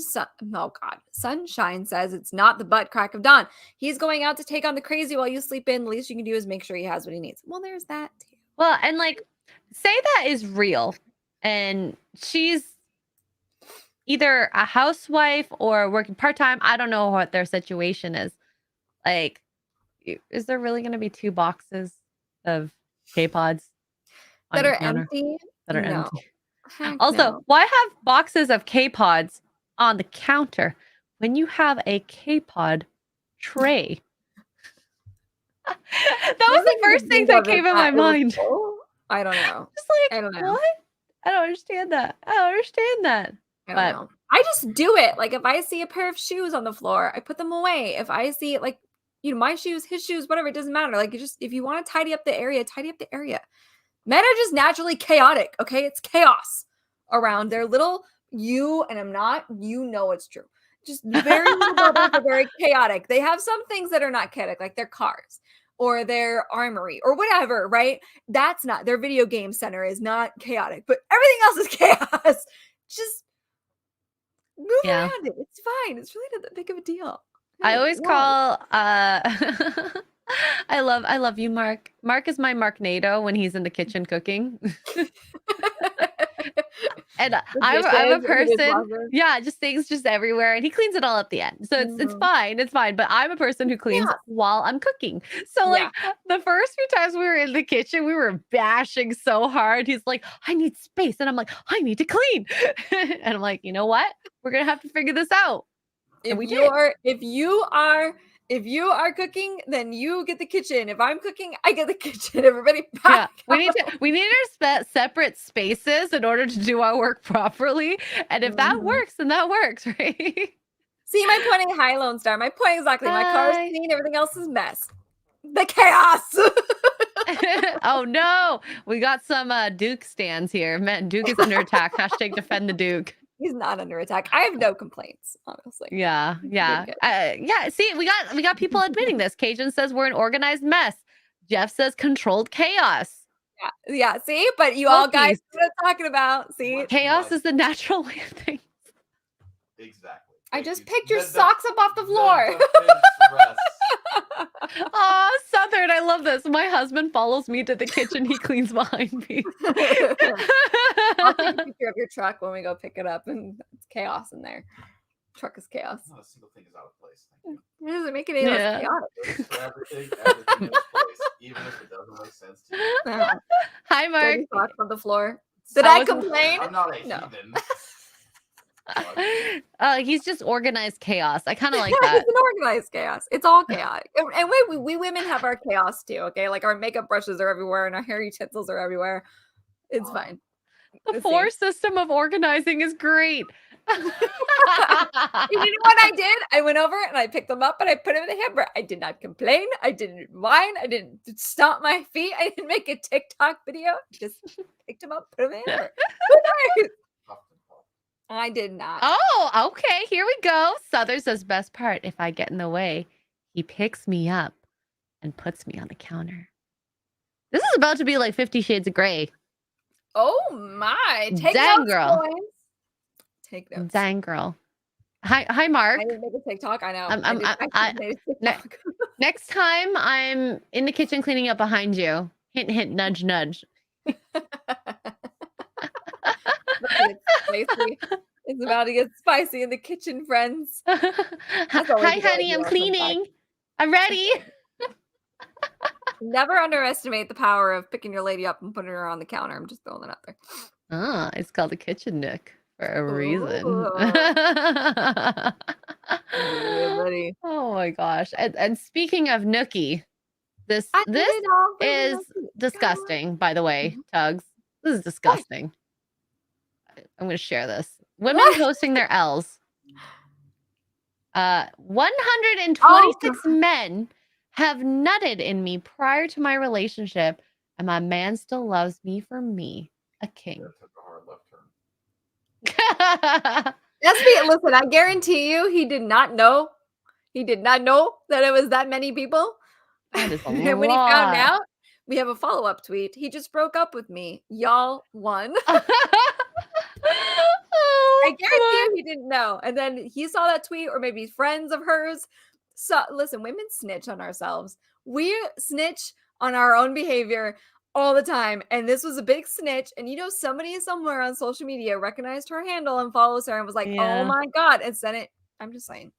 says it's not the butt crack of dawn. He's going out to take on the crazy while you sleep in. The least you can do is make sure he has what he needs. Well, there's that too. Well, and like, say that is real, and she's either a housewife or working part-time. I don't know what their situation is. Like, is there really going to be 2 boxes of K-Pods that are empty? That are empty. Heck also, no. why have boxes of K-Pods on the counter when you have a K-Pod tray? That was the first thing that came in my mind. I don't know. Just like, I don't know. what? I don't understand that. I don't know. I just do it. Like if I see a pair of shoes on the floor, I put them away. If I see like, my shoes, his shoes, whatever, it doesn't matter. Like if you want to tidy up the area, tidy up the area. Men are just naturally chaotic. Okay. It's chaos around their little and I'm not, it's true. Just very little bubbles are very chaotic. They have some things that are not chaotic, like their cars or their armory or whatever, right? That's not, their video game center is not chaotic, but everything else is chaos. Just move around it. It's fine. It's really not that big of a deal. I always call I love you, Mark. Mark is my Marknado when he's in the kitchen cooking. And The I'm dishes, a the person, dishwasher. yeah, just things just everywhere, and he cleans it all at the end. So it's Mhm. fine, it's fine. But I'm a person who cleans Yeah. while I'm cooking. So Yeah. like the first few times we were in the kitchen, we were bashing so hard. He's like, I need space, and I'm like, I need to clean. And I'm like, you know what? We're gonna have to figure this out. And If we did. if you are cooking, then you get the kitchen. If I'm cooking, I get the kitchen. Everybody Yeah, back we need up. our separate spaces in order to do our work properly. And if that Mhm. works, then that works, right? See my point? Hi, Lone Star. My point exactly. My car is Hi. clean. Everything else is mess. The chaos. Oh no, we got some Duke stands here. Man, Duke is under attack. Hashtag defend the Duke. He's not under attack. I have no complaints, honestly. Yeah, Good yeah, kid. yeah. See, we got people admitting this. Cajun says we're an organized mess. Jeff says controlled chaos. Yeah, yeah. See, but you all guys Monkeys. know what I'm talking about. See, What? Chaos is the natural way of things. Exactly. I Thank just you. picked your The- socks up off the floor. defense rests. Oh, Southern, I love this. My husband follows me to the kitchen. He cleans behind me. I'll take a picture of your truck when we go pick it up, and it's chaos in there. Truck is chaos. Not a single thing is out of place. Thank you. It doesn't make it any less Yeah. chaotic. Just for everything in its place, even if it doesn't make sense to you. Hi, Mark. Dirty socks on the floor. Did I I wasn't- complain? I'm not a No. heathen. He's just organized chaos. I kind of like Yeah, that. it's an organized chaos. It's all chaotic. And we women have our chaos too, okay? Like our makeup brushes are everywhere and our hair utensils are everywhere. It's fine. The Let's four see. system of organizing is great. And you know what I did? I went over and I picked them up and I put them in the hamper. I did not complain. I didn't whine. I didn't stomp my feet. I didn't make a TikTok video. Just picked them up, put them in the hamper. I did not. Oh, okay. Here we go. Southern says best part. If I get in the way, he picks me up and puts me on the counter. This is about to be like 50 Shades of Grey. Oh my. Take Dang, notes, girl. boys. Take notes. Dang girl. Hi, Mark. I didn't make a TikTok. I know. I made a ne- TikTok. Next time I'm in the kitchen cleaning up behind you. Hint, hint, nudge, nudge. It's about to get spicy in the kitchen, friends. always Hi, a good honey. idea I'm on cleaning. I'm ready. Never underestimate the power of picking your lady up and putting her on the counter. I'm just throwing that out there. Ah, it's called a kitchen nook for a reason. Ooh. Yeah, buddy. Oh my gosh. And speaking of nookie, this I did it all for is nothing. disgusting, by the way, Mhm. Tugs. This is disgusting. I'm going to share this. Women What? hosting their L's. 126 men have nutted in me prior to my relationship, and my man still loves me for me, a king. Yeah, took a hard left turn. Listen, I guarantee you he did not know. He did not know that it was that many people. That is a And when he found lot. out, we have a follow-up tweet. He just broke up with me. Y'all won. I guarantee you he didn't know. And then he saw that tweet, or maybe friends of hers. So listen, women snitch on ourselves. We snitch on our own behavior all the time. And this was a big snitch. And somebody somewhere on social media recognized her handle and follows her and was like, Yeah. oh my God, and sent it. I'm just saying.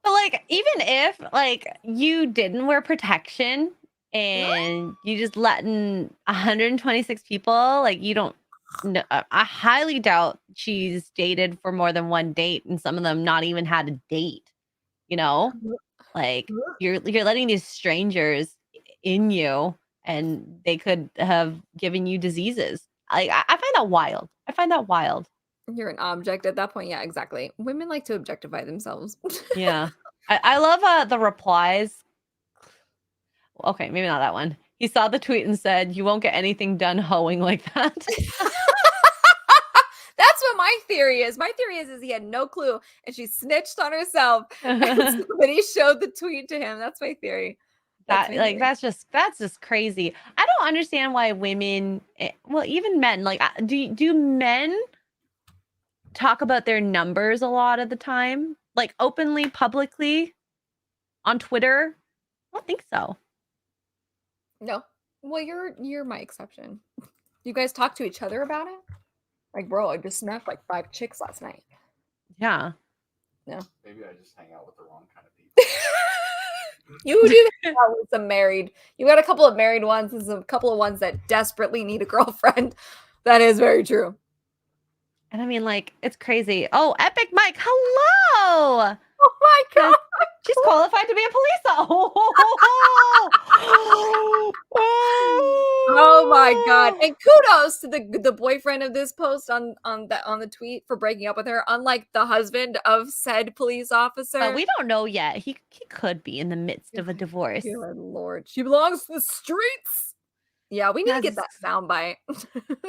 But like, even if like you didn't wear protection and you just letting 126 people, like you don't know, I highly doubt she's dated for more than one date, and some of them not even had a date. Like you're letting these strangers in you, and they could have given you diseases. I find that wild. I find that wild. You're an object at that point. Yeah, exactly. Women like to objectify themselves. Yeah. I love the replies. Okay, maybe not that one. He saw the tweet and said, "You won't get anything done hoeing like that." That's what my theory is. My theory is he had no clue and she snitched on herself. And somebody showed the tweet to him. That's my theory. That's just crazy. I don't understand why women, well, even men, like, do men talk about their numbers a lot of the time, like openly, publicly, on Twitter? I don't think so. No. Well, you're my exception. You guys talk to each other about it? Like, bro, I just smacked like 5 chicks last night. Yeah. Maybe I just hang out with the wrong kind of people. You do hang out with some married. You got a couple of married ones and a couple of ones that desperately need a girlfriend. That is very true. And I mean, like, it's crazy. Oh, Epic Mike, hello! Oh my god. She's qualified to be a police officer. Oh my god. And kudos to the boyfriend of this post on the tweet for breaking up with her, unlike the husband of said police officer. But we don't know yet. He could be in the midst of a divorce. Good lord. She belongs to the streets. Yeah, we need to get that soundbite.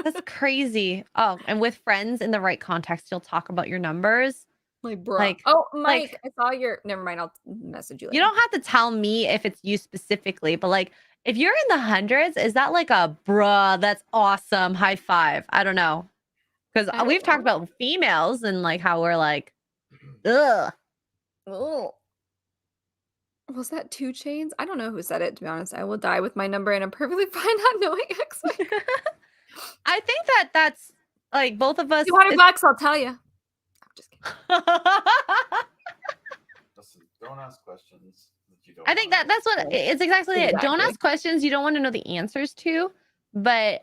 That's crazy. Oh, and with friends in the right context, you'll talk about your numbers. Like, bro. Like, oh, Mike, I saw your. Never mind. I'll message you later. You don't have to tell me if it's you specifically, but like, if you're in the hundreds, is that like a bruh? That's awesome. High five. I don't know, because we've talked about females and like how we're like, ugh. Oh. Was that 2 Chains? I don't know who said it, to be honest. I will die with my number and I'm perfectly fine not knowing X. I think that's like both of us. $200, I'll tell you. I'm just kidding. Listen, don't ask questions that you don't. I think that's what it's exactly it. Don't ask questions you don't want to know the answers to, but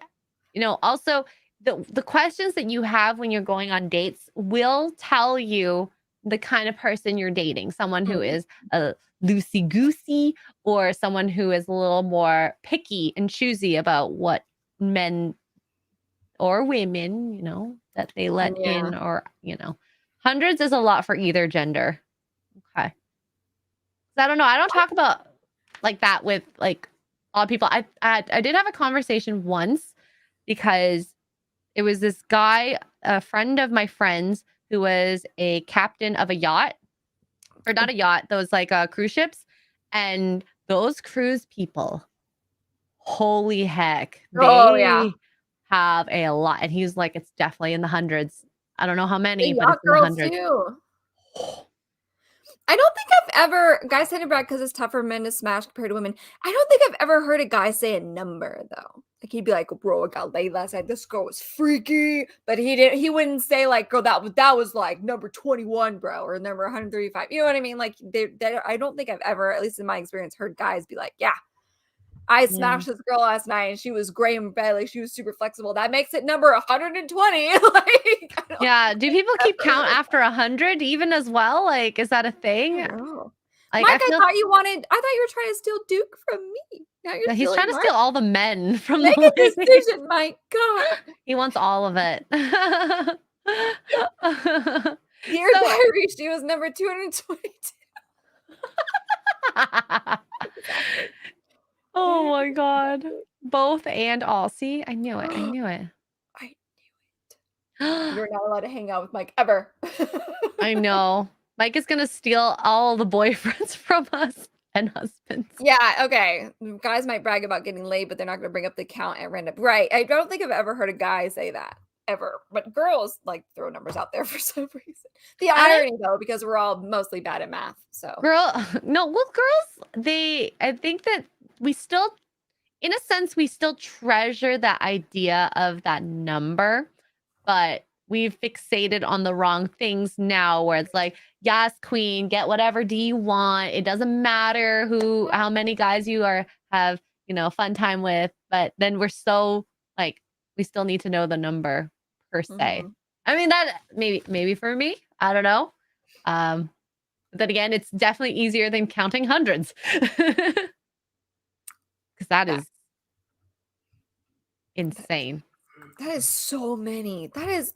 you know, also the questions that you have when you're going on dates will tell you the kind of person you're dating. Someone who is a loosey-goosey or someone who is a little more picky and choosy about what men or women, you know, that they let in, or, you know, hundreds is a lot for either gender. Okay. I don't know. I don't talk about like that with like a lot of people. I did have a conversation once because it was this guy, a friend of my friend's, who was a captain of a yacht, or not a yacht, those like cruise ships. And those cruise people, holy heck, they have a lot. And he's like, it's definitely in the hundreds. I don't know how many, but it's in the hundreds. Too. I don't think I've ever, guys said it back because it's tougher for men to smash compared to women. I don't think I've ever heard a guy say a number though. Like he'd be like, bro, I got laid last night. This girl was freaky. But he wouldn't say like, girl, that was like number 21, bro, or number 135. You know what I mean? Like I don't think I've ever, at least in my experience, heard guys be like, yeah, I smashed this girl last night and she was gray in bed, like she was super flexible. That makes it number 120. Like, yeah. Do people keep count after 100 even as well? Like, is that a thing? Like, Mike, I thought you were trying to steal Duke from me. Now he's trying to steal all the men from Make a decision, Mike. God. He wants all of it. Dear Diary, she was number 222. Oh my god. Both and all. See, I knew it. I knew it. You're not allowed to hang out with Mike ever. I know. Mike is gonna steal all the boyfriends from us and husbands. Yeah, okay. Guys might brag about getting laid, but they're not gonna bring up the count at random. Right. I don't think I've ever heard a guy say that. Ever. But girls like throw numbers out there for some reason. The irony though, because we're all mostly bad at math. So girls, I think that we still, in a sense, we still treasure the idea of that number, but we've fixated on the wrong things now, where it's like, yes, queen, get whatever D you want. It doesn't matter how many guys you have, you know, fun time with, but then we're so like, we still need to know the number per se. I mean, that maybe for me, I don't know. But then again, it's definitely easier than counting hundreds. Because that is insane. That is so many. That is.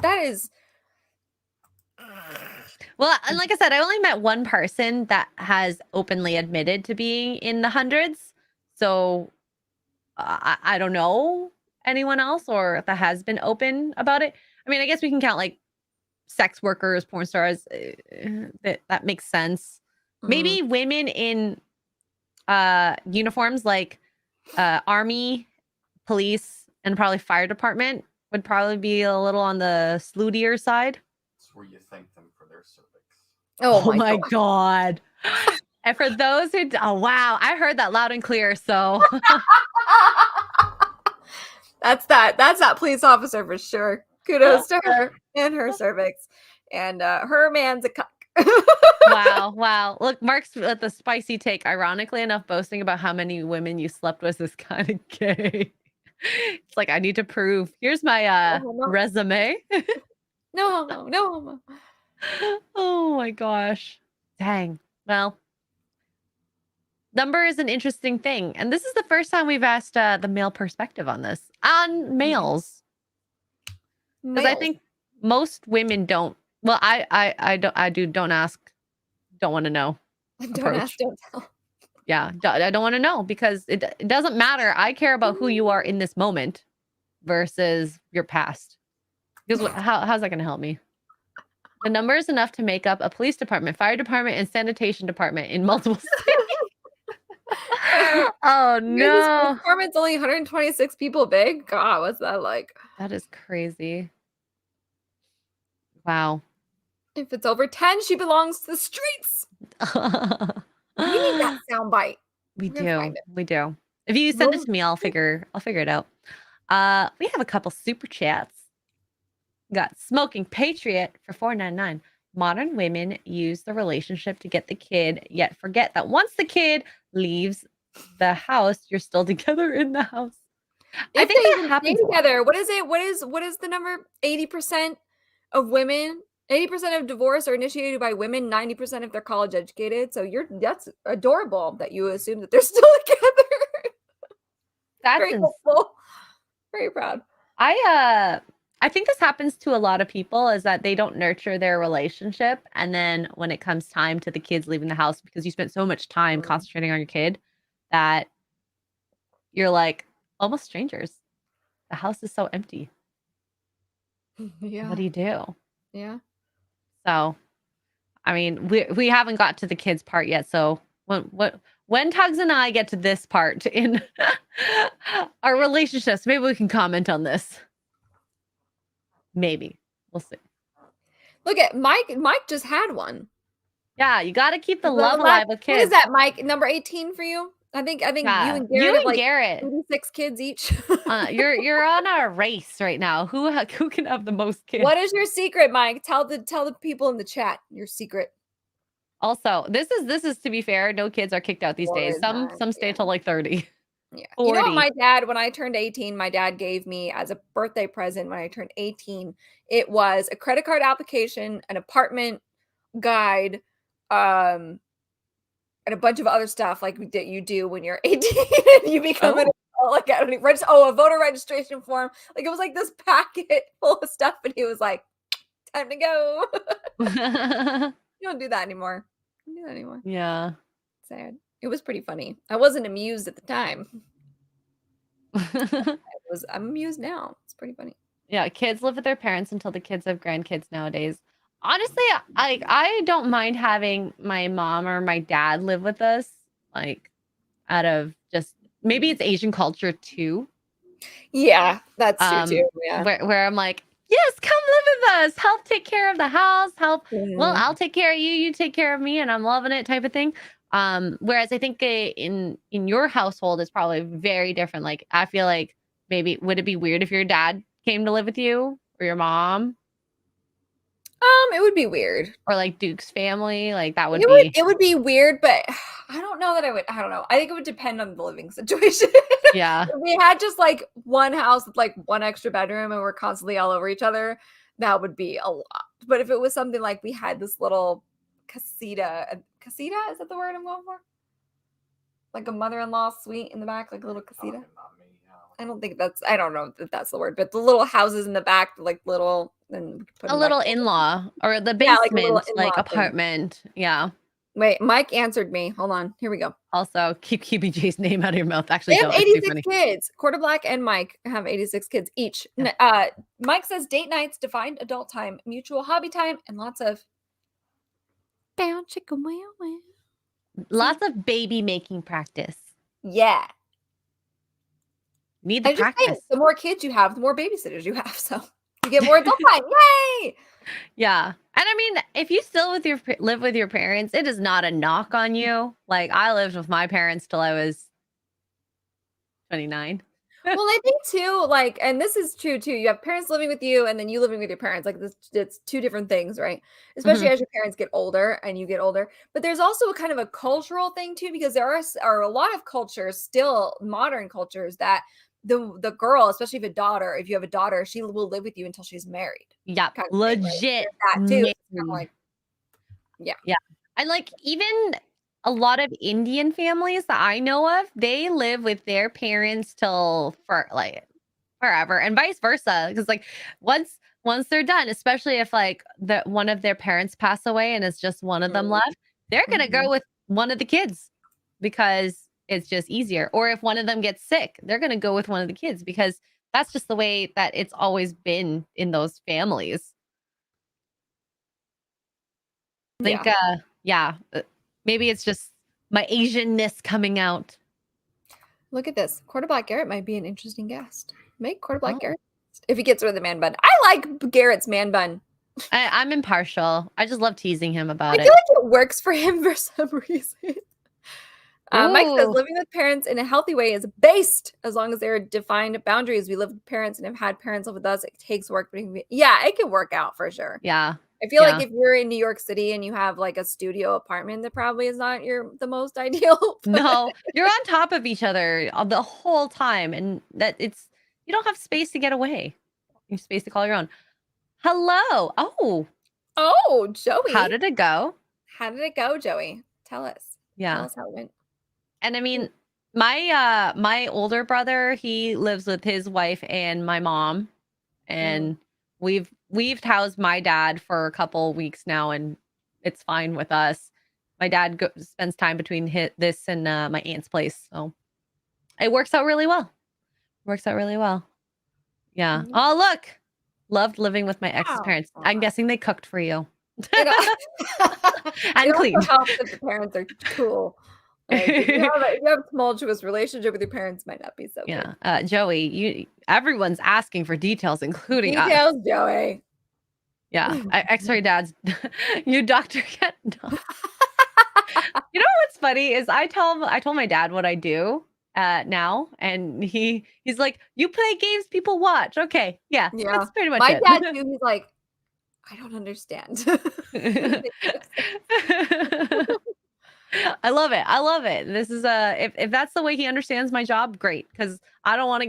Well, and like I said, I only met one person that has openly admitted to being in the hundreds. So I don't know anyone else or that has been open about it. I mean, I guess we can count like sex workers, porn stars. That makes sense. Maybe women in uniforms like army, police, and probably fire department would probably be a little on the sluttier side. That's where you thank them for their cervix. Oh my god. And for those who, oh wow, I heard that loud and clear. So that's that police officer for sure. Kudos to her and her cervix. And her man's a cuck. Wow. Look, Mark's with the spicy take. Ironically enough, boasting about how many women you slept with is kind of gay. It's like, I need to prove. Here's my resume. No homo. Oh my gosh. Dang. Well, number is an interesting thing. And this is the first time we've asked the male perspective on this. On males. Because I think most women don't. Well, I don't ask, don't want to know. Don't ask, don't tell. Yeah, I don't want to know because it doesn't matter. I care about who you are in this moment versus your past. Because how's that going to help me? The number is enough to make up a police department, fire department, and sanitation department in multiple cities. Oh no! This department's only 126 people big. God, what's that like? That is crazy. Wow. If it's over 10, she belongs to the streets. We need that soundbite. We do. If you send it to me, I'll figure it out. We have a couple super chats. Got Smoking Patriot for $4.99. Modern women use the relationship to get the kid, yet forget that once the kid leaves the house, you're still together in the house. I think that happens together. What is it? What is the number? 80% of women, 80% of divorce are initiated by women, 90% if they're college educated. So that's adorable that you assume that they're still together. That's very hopeful. Very proud. I think this happens to a lot of people is that they don't nurture their relationship. And then when it comes time to the kids leaving the house, because you spent so much time concentrating on your kid that you're like almost strangers. The house is so empty. Yeah. What do you do? Yeah. So, I mean, we haven't got to the kids part yet. So when Tugs and I get to this part in our relationships, maybe we can comment on this. Maybe. We'll see. Look at Mike. Mike just had one. Yeah, you got to keep the love alive with kids. What is that, Mike? Number 18 for you? I think yeah. you and Garrett Garrett 86 kids each. You're on a race right now. Who can have the most kids? What is your secret, Mike? Tell the people in the chat your secret. Also, this is to be fair, no kids are kicked out these days. Some stay till like 30. Yeah. 40. You know what my dad, when I turned 18, my dad gave me as a birthday present when I turned 18, it was a credit card application, an apartment guide, and a bunch of other stuff like that you do when you're 18 and you become a voter registration form. Like it was like this packet full of stuff, and he was like, "Time to go." You don't do that anymore. Yeah. Sad. It was pretty funny. I wasn't amused at the time. I'm amused now. It's pretty funny. Yeah, kids live with their parents until the kids have grandkids nowadays. Honestly, I don't mind having my mom or my dad live with us, like out of just maybe it's Asian culture too. Yeah, that's true too. Yeah. Where I'm like, yes, come live with us. Help take care of the house. Well, I'll take care of you. You take care of me, and I'm loving it, type of thing. Whereas I think in your household, it's probably very different. Like I feel like maybe would it be weird if your dad came to live with you or your mom? It would be weird. Or like Duke's family, like that would it would be weird, but I don't know that I don't know. I think it would depend on the living situation. Yeah. If we had just like one house with like one extra bedroom and we're constantly all over each other, that would be a lot. But if it was something like we had this little casita, is that the word I'm going for? Like a mother-in-law suite in the back, like a little casita. I don't know if that's the word, but the little houses in the back, like little, and a little in-law or the basement, like apartment. Thing. Yeah. Wait, Mike answered me. Hold on. Here we go. Also, keep QBJ's name out of your mouth. Actually, they have 86 kids. Quarter Black and Mike have 86 kids each. Yeah. Mike says date nights, defined adult time, mutual hobby time, and lots of down chicken wow. Lots of baby making practice. Yeah. Need the practice. The more kids you have, the more babysitters you have. So you get more adult time. Yay! Yeah. And I mean, if you still live with your parents, it is not a knock on you. Like I lived with my parents till I was 29. Well, I think too, like, and this is true too. You have parents living with you, and then you living with your parents. Like, this, it's two different things, right? Especially Mhm. as your parents get older and you get older. But there's also a kind of a cultural thing too, because there are a lot of cultures, still modern cultures, that the girl, especially if you have a daughter, she will live with you until she's married. Yeah, Kind of thing, right? legit There's that too. It's kind of married. like, yeah. Yeah. And like even a lot of Indian families that I know of, they live with their parents till for like forever and vice versa. Because like once they're done, especially if like one of their parents pass away and it's just one of them left, they're gonna Mhm. go with one of the kids because it's just easier. Or if one of them gets sick, they're gonna go with one of the kids because that's just the way that it's always been in those families. I think Yeah. yeah, maybe it's just my Asianness coming out. Look at this. Quarterback Garrett might be an interesting guest. Make Quarterback Oh. Garrett if he gets rid of the man bun. I like Garrett's man bun. I'm impartial. I just love teasing him I about feel it. like it works for him for some reason. Mike says Ooh, living with parents in a healthy way is based as long as there are defined boundaries. We live with parents and have had parents live with us. It takes work, but yeah, it can work out for sure. yeah, I feel like yeah. if you're in New York City and you have like a studio apartment, that probably is not the most ideal. No, you're on top of each other the whole time, and that it's you don't have space to get away. You have space to call your own. Hello. Oh, Oh, how Joey. did it go? How did it go, Joey? Tell us. Tell Yeah. us how it went. And I mean, my older brother, he lives with his wife and my mom, and we've housed my dad for a couple weeks now, and it's fine with us. My dad spends time between this and my aunt's place, so it works out really well. Works out really well. Yeah. Mhm. Oh, look, loved living with my ex's Wow. parents. I'm guessing they cooked for you It, and it also cleaned. helps if the parents are cool. Like if you have a tumultuous relationship with your parents, might not be so good. Yeah, Joey, everyone's asking for details, including us. Details, Joey. Yeah, X-ray dads. You doctor yet? No. You know what's funny is I told my dad what I do now, and he's like, "You play games people watch." Okay, yeah, Yeah. that's pretty much My it. dad too, he's like, I don't understand. I love it. I love it. This is if that's the way he understands my job, great. Because I don't want to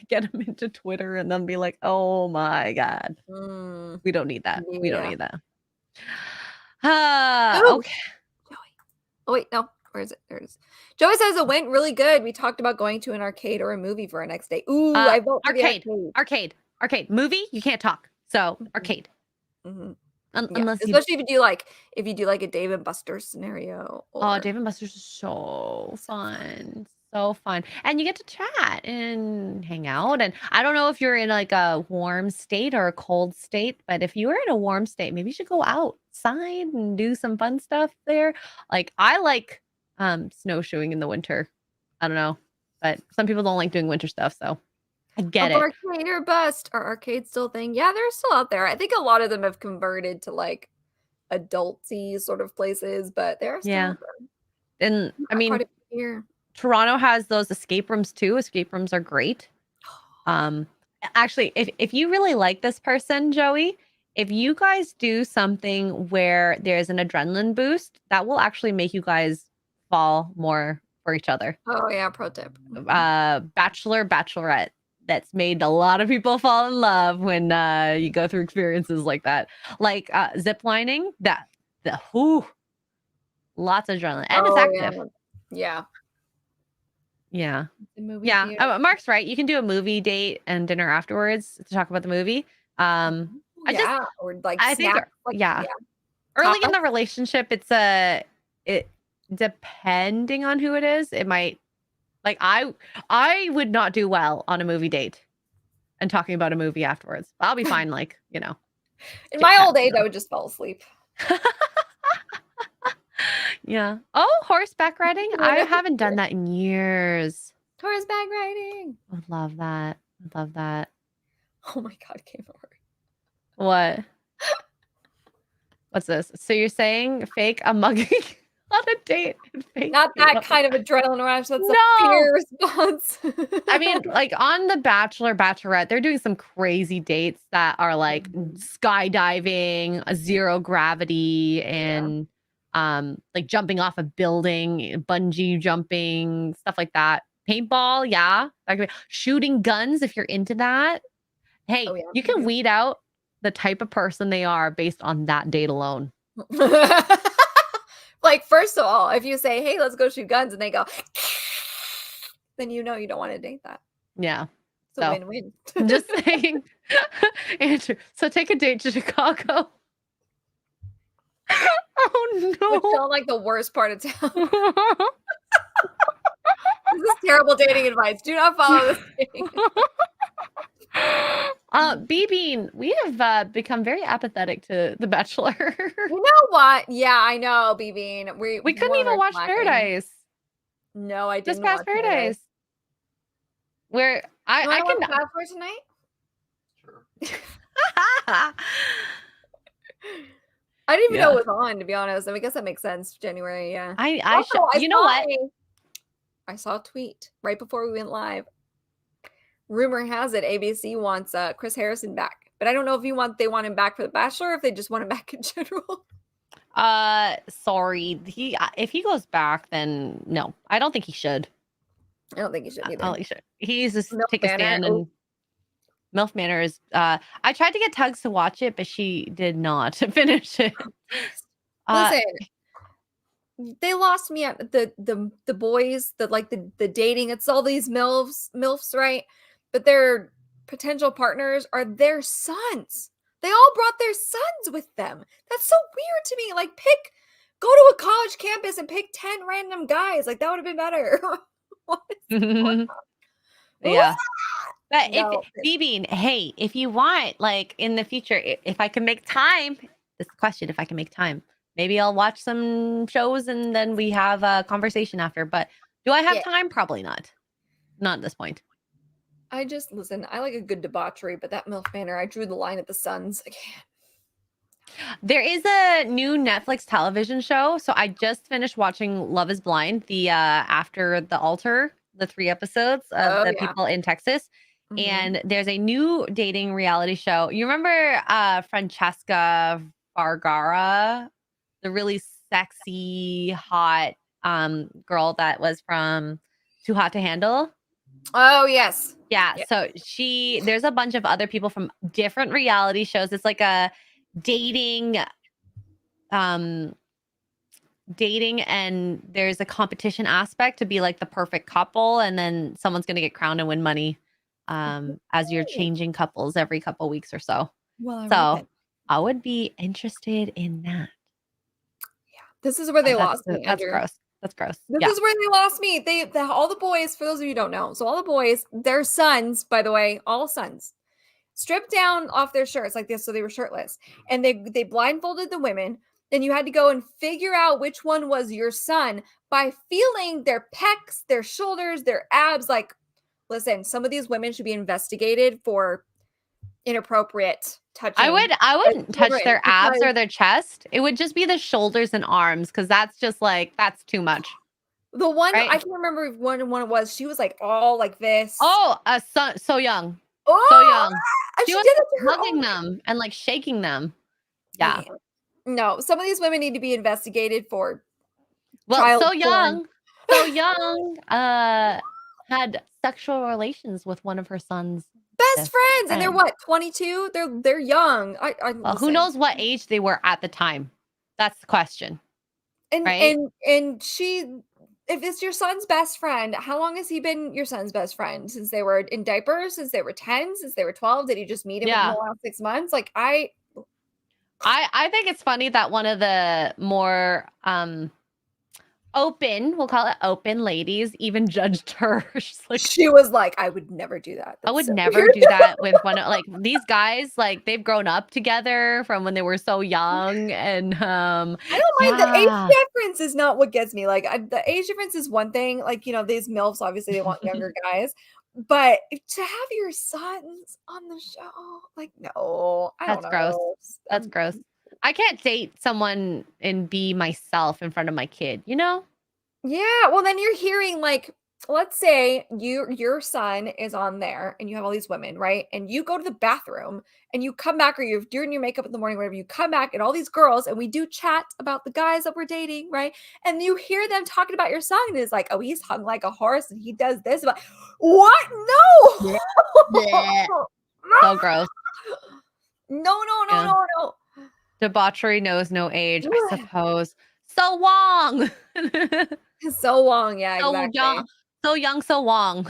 get him into Twitter and then be like, "Oh my god, Mm, we don't need that. We don't yeah. need that." Ooh, Okay. Joey. Oh wait, no. Where is it? There it is. Joey says it went really good. We talked about going to an arcade or a movie for our next day. Ooh, I vote for the Arcade, arcade. arcade. Movie, you can't talk. So arcade. Mhm. Yeah, Unless you. especially if you do like a Dave and Buster's scenario Oh, or Dave and Buster's is so fun. So fun. And you get to chat and hang out. And I don't know if you're in like a warm state or a cold state, but if you were in a warm state, maybe you should go outside and do some fun stuff there. Like I like snowshoeing in the winter. I don't know. But some people don't like doing winter stuff, so I a get it. barcade or bust. Are arcades still a thing? Yeah, they're still out there. I think a lot of them have converted to like adulty sort of places, but they're still Yeah. out there. And I Not quite mean, a here. Toronto has those escape rooms too. Escape rooms are great. Um, actually, if you really like this person, Joey, if you guys do something where there's an adrenaline boost, that will actually make you guys fall more for each other. Oh yeah, pro tip. Bachelorette. That's made a lot of people fall in love when you go through experiences like that, like zip lining. Lots of adrenaline, and it's Oh yeah. active. Yeah. Yeah. The movie Yeah, theater. Mark's right. You can do a movie date and dinner afterwards to talk about the movie. I just Yeah, or like I think snacks. Like yeah, yeah. early in Tapas. the relationship, it depending on who it is, it might like I would not do well on a movie date and talking about a movie afterwards. I'll be fine, like In chit my chat. old age, I would just fall asleep. Yeah. Oh, horseback riding. I haven't done that in years. Horseback riding. I would love that. I'd love that. Oh my god, game over. What? What's this? So you're saying fake a mugging? on a date. Not that kind of adrenaline rush. That's a fear response. I mean, like on The Bachelor, Bachelorette, they're doing some crazy dates that are like skydiving, zero gravity, and like jumping off a building, bungee jumping, stuff like that. Paintball, yeah. Shooting guns if you're into that. Hey, you can weed out the type of person they are based on that date alone. Like, first of all, if you say, hey, let's go shoot guns, and they go, then you know you don't want to date that. Yeah. It's a win-win. I'm just saying. Andrew, so take a date to Chicago. Oh, no. Which sound like the worst part of town. This is terrible dating advice. Do not follow this thing. B-Bean, we have become very apathetic to The Bachelor. You know what? Yeah, I know, B-Bean. We couldn't even watch Paradise. No, I didn't. Just past Paradise. Where I can for tonight. Sure. I didn't even know it was on, to be honest. I guess that makes sense. January, yeah. You know what? I saw a tweet right before we went live. Rumor has it ABC wants Chris Harrison back, but I don't know if they want him back for The Bachelor or if they just want him back in general. Sorry. If he goes back, then no. I don't think he should. I don't think he should either. I don't think he should. He's just Milf take a stand Manor. and MILF Manor is I tried to get Tugs to watch it, but she did not finish it. Listen, they lost me at the boys, the dating. It's all these MILFs, right? But their potential partners are their sons. They all brought their sons with them. That's so weird to me. Like, go to a college campus and pick 10 random guys. Like, that would have been better. What is going on? Yeah. But No. B-Bean, hey, if you want, like in the future, if I can make time, this question, if I can make time, maybe I'll watch some shows and then we have a conversation after. But do I have time? Probably not. Not at this point. Listen, I like a good debauchery, but that MILF Manor, I drew the line at the Suns. I can't. There is a new Netflix television show. So I just finished watching Love is Blind, the After the Altar, the 3 episodes of people in Texas. Mm-hmm. And there's a new dating reality show. You remember Francesca Vergara, the really sexy, hot girl that was from Too Hot to Handle? Oh, yes. Yeah. So there's a bunch of other people from different reality shows. It's like a dating, and there's a competition aspect to be like the perfect couple. And then someone's going to get crowned and win money as you're changing couples every couple weeks or so. Well, I would be interested in that. Yeah. This is where they lost me. That's gross. That's gross. This is where they lost me. All the boys, for those of you who don't know, so all the boys, their sons, by the way, all sons, stripped down off their shirts like this, so they were shirtless, and they blindfolded the women. Then you had to go and figure out which one was your son by feeling their pecs, their shoulders, their abs. Like, listen, some of these women should be investigated for inappropriate touching. I wouldn't touch their abs or their chest. It would just be the shoulders and arms, because that's just like, that's too much. The one, right? I can remember one it was, she was like all like this. Oh, so young. Oh, so young. She was did it to hugging them and like shaking them. Yeah. No, some of these women need to be investigated for so young, had sexual relations with one of her sons. Best friends, and they're what, 22? They're young. Who knows what age they were at the time? That's the question. And right? and she, if it's your son's best friend, how long has he been your son's best friend? Since they were in diapers? Since they were 10? Since they were 12? Did you just meet him in the last 6 months? Like I think it's funny that one of the more open, we'll call it open ladies, even judged her. She was like, I would never do that. I would never do that with one of, like, these guys, like they've grown up together from when they were so young. And I don't mind the age difference is not what gets me. Like the age difference is one thing. Like, these MILFs, obviously they want younger guys. But to have your sons on the show, like, no, I don't know. Gross. That's gross. I can't date someone and be myself in front of my kid, you know? Yeah, well, then you're hearing like, let's say your son is on there and you have all these women, right? And you go to the bathroom and you come back, or you're doing your makeup in the morning, whatever. You come back and all these girls, and we do chat about the guys that we're dating, right? And you hear them talking about your son, and it's like, oh, he's hung like a horse and he does this. But what? No, Bleh. So gross. no. Debauchery knows no age, I suppose. So Wong. So long, yeah, So exactly. young, so young, so Wong.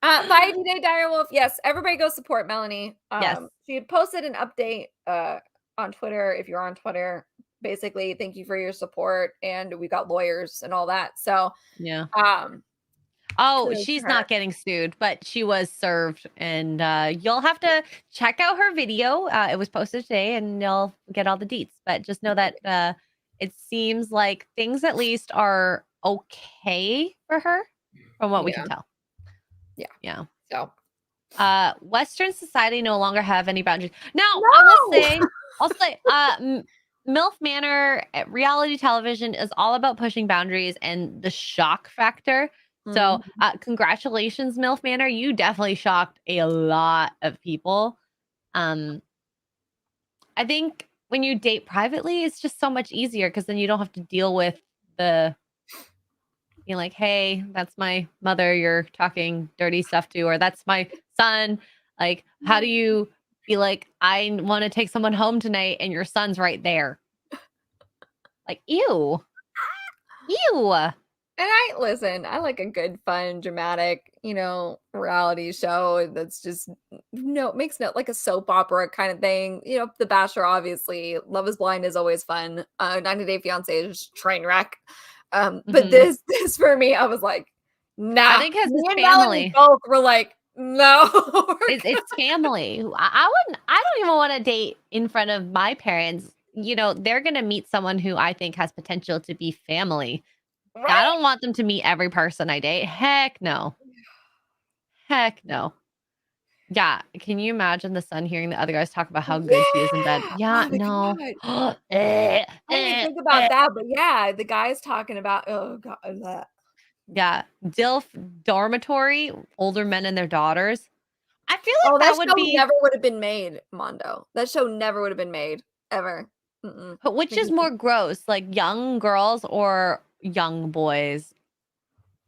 Bye, D-Day Direwolf. Yes, everybody go support Melanie. Yes. She had posted an update on Twitter. If you're on Twitter, basically, thank you for your support, and we got lawyers and all that. So Yeah. kudos to She's her. not getting sued, but she was served, and you'll have to check out her video. It was posted today, and you'll get all the deets. But just know that it seems like things at least are okay for her, from what we can tell. Yeah. So Western society no longer have any boundaries. Now, No! I'll say, MILF Manor reality television is all about pushing boundaries and the shock factor. So, congratulations, MILF Manor. You definitely shocked a lot of people. I think when you date privately, it's just so much easier because then you don't have to deal with the being like, hey, that's my mother you're talking dirty stuff to, or that's my son. Like, how do you be like, I want to take someone home tonight and your son's right there? Like, ew. And I like a good, fun, dramatic, reality show that's just makes it like a soap opera kind of thing. The Bachelor, obviously, Love is Blind is always fun. 90 Day Fiance is train wreck. But this for me, I was like, nah. I think because Me it's and Melanie family. both were like, no. It's family. I don't even want to date in front of my parents. They're gonna meet someone who I think has potential to be family. I Right? don't want them to meet every person I date. Heck no. Yeah. Can you imagine the son hearing the other guys talk about how good he is in bed? Yeah, Oh my no. God. I didn't even think about that, but yeah, the guy's talking about, oh God. Yeah. DILF dormitory, older men and their daughters. I feel Oh, like that that would show be never would have been made, Mondo. That show never would have been made, ever. but which is more gross, like young girls or young boys?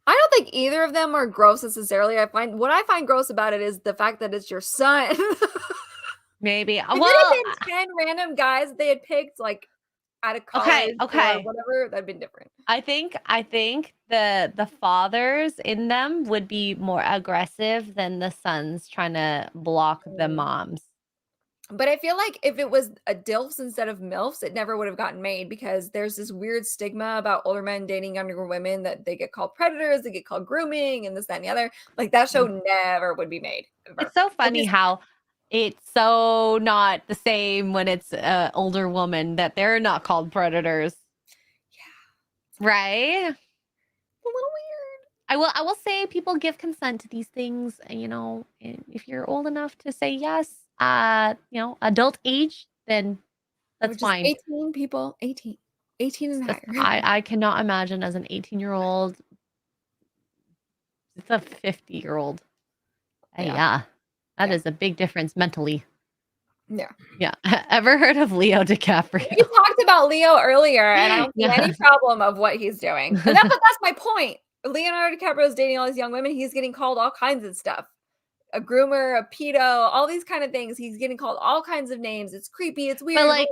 I don't think either of them are gross necessarily. What I find gross about it is the fact that it's your son. Maybe. If it had been 10 random guys they had picked, like out of college or whatever, that'd been different. I think the fathers in them would be more aggressive than the sons trying to block the moms. But I feel like if it was a DILFs instead of MILFs, it never would have gotten made because there's this weird stigma about older men dating younger women that they get called predators, they get called grooming, and this, that, and the other. Like that show never would be made. Ever. It's so funny how it's so not the same when it's an older woman that they're not called predators. Yeah. Right? A little weird. I will say people give consent to these things, and if you're old enough to say yes, adult age, then that's fine. 18 people, 18 and higher. I cannot imagine as an 18-year-old. It's a 50-year-old. Yeah. That is a big difference mentally. Yeah. Ever heard of Leo DiCaprio? We talked about Leo earlier, and I don't see any problem of what he's doing. But that's my point. Leonardo DiCaprio is dating all these young women. He's getting called all kinds of stuff. A groomer, a pedo, all these kind of things. He's getting called all kinds of names. It's creepy. It's weird. But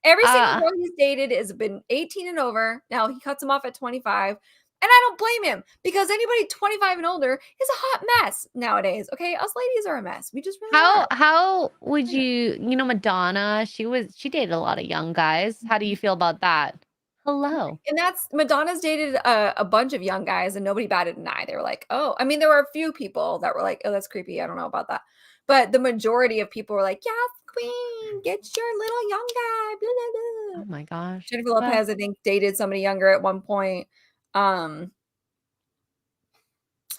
every single girl he's dated has been 18 and over. Now he cuts them off at 25. And I don't blame him because anybody 25 and older is a hot mess nowadays. Okay, us ladies are a mess. We just really are. How would you, Madonna? She dated a lot of young guys. How do you feel about that? Hello. And Madonna's dated a bunch of young guys, and nobody batted an eye. They were like, oh, I mean, there were a few people that were like, oh, that's creepy. I don't know about that. But the majority of people were like, yes, queen, get your little young guy. Blah, blah, blah. Oh my gosh. Jennifer Lopez, I think, dated somebody younger at one point. Who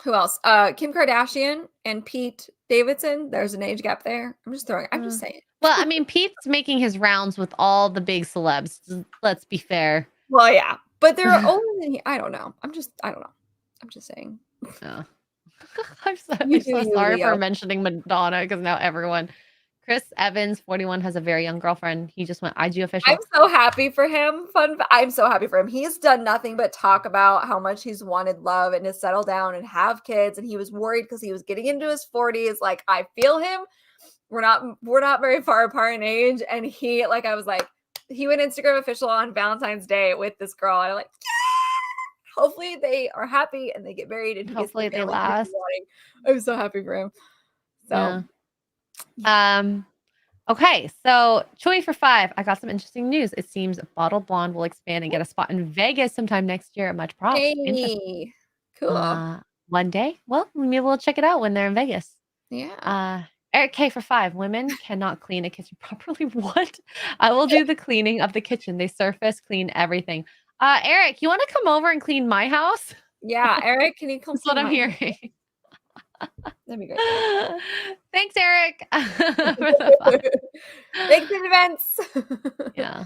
else? Kim Kardashian and Pete Davidson. There's an age gap there. I'm just saying. Well, I mean, Pete's making his rounds with all the big celebs. Let's be fair. Well, yeah, but they're older than I don't know. I don't know. I'm just saying. Oh. I'm You do so you, sorry for Leo. mentioning Madonna because now everyone. Chris Evans, 41, has a very young girlfriend. He just went IG official. I'm so happy for him. I'm so happy for him. He's done nothing but talk about how much he's wanted love and to settle down and have kids. And he was worried because he was getting into his 40s. Like, I feel him. We're not very far apart in age. And he, like, I was like, he went Instagram official on Valentine's Day with this girl. And I'm like, yeah! Hopefully they are happy and they get married and he Hopefully gets the they family he's last. wanting. I'm so happy for him. So Yeah. Okay, so Choi for 5. I got some interesting news. It seems Bottled Blonde will expand and get a spot in Vegas sometime next year. Much props. hey, cool. One day. Well, maybe we'll check it out when they're in Vegas. Yeah. Eric K for 5. Women cannot clean a kitchen properly. What? I will do the cleaning of the kitchen. They surface clean everything. Eric, you want to come over and clean my house? Yeah, Eric, can you come? That's what I'm hearing. That'd be great. Thanks, Eric. For the 5. Thanks in advance. Yeah.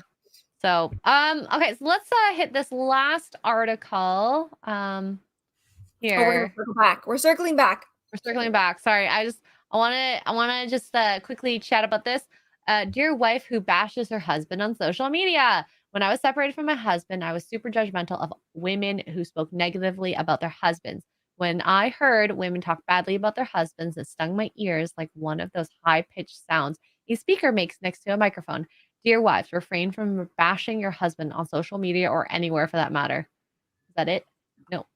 So, okay, so let's hit this last article. Here. Oh, we're gonna circle back. We're circling back. We're circling back. Sorry, I want to just quickly chat about this. Dear wife who bashes her husband on social media. When I was separated from my husband, I was super judgmental of women who spoke negatively about their husbands. When I heard women talk badly about their husbands, it stung my ears like one of those high-pitched sounds a speaker makes next to a microphone. Dear wives, refrain from bashing your husband on social media or anywhere for that matter. Is that it? No.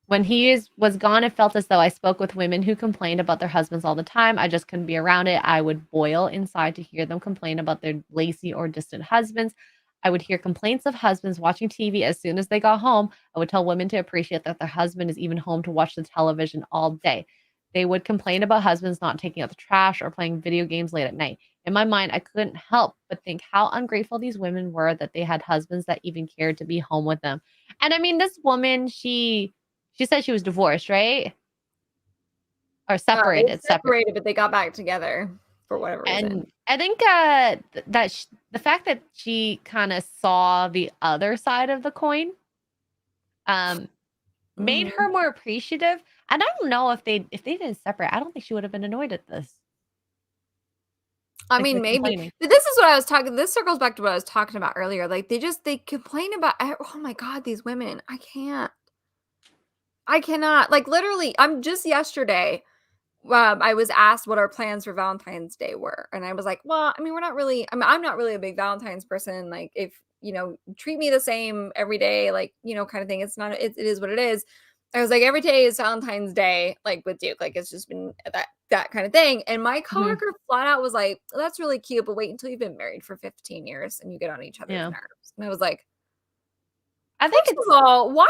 When he was gone, it felt as though I spoke with women who complained about their husbands all the time. I just couldn't be around it. I would boil inside to hear them complain about their lazy or distant husbands. I would hear complaints of husbands watching TV as soon as they got home. I would tell women to appreciate that their husband is even home to watch the television all day. They would complain about husbands not taking out the trash or playing video games late at night. In my mind, I couldn't help but think how ungrateful these women were that they had husbands that even cared to be home with them. And I mean, this woman, she said she was divorced, right? Or separated. Separated, but they got back together for whatever reason. And I think that the fact that she kind of saw the other side of the coin made her more appreciative. And I don't know if they didn't separate, I don't think she would have been annoyed at this. I mean, maybe. But this is what I was talking. This circles back to what I was talking about earlier. Like they complain about. Oh my god, these women! I cannot. Like literally, I'm just yesterday. I was asked what our plans for Valentine's Day were, and I was like, "Well, I mean, we're not really. I mean, I'm not really a big Valentine's person. Like, if treat me the same every day, like kind of thing. It's not. It is what it is." I was like, every day is Valentine's Day, like with Duke. Like it's just been that kind of thing. And my coworker flat out was like, well, "That's really cute, but wait until you've been married for 15 years and you get on each other's nerves." And I was like, I think first of all, why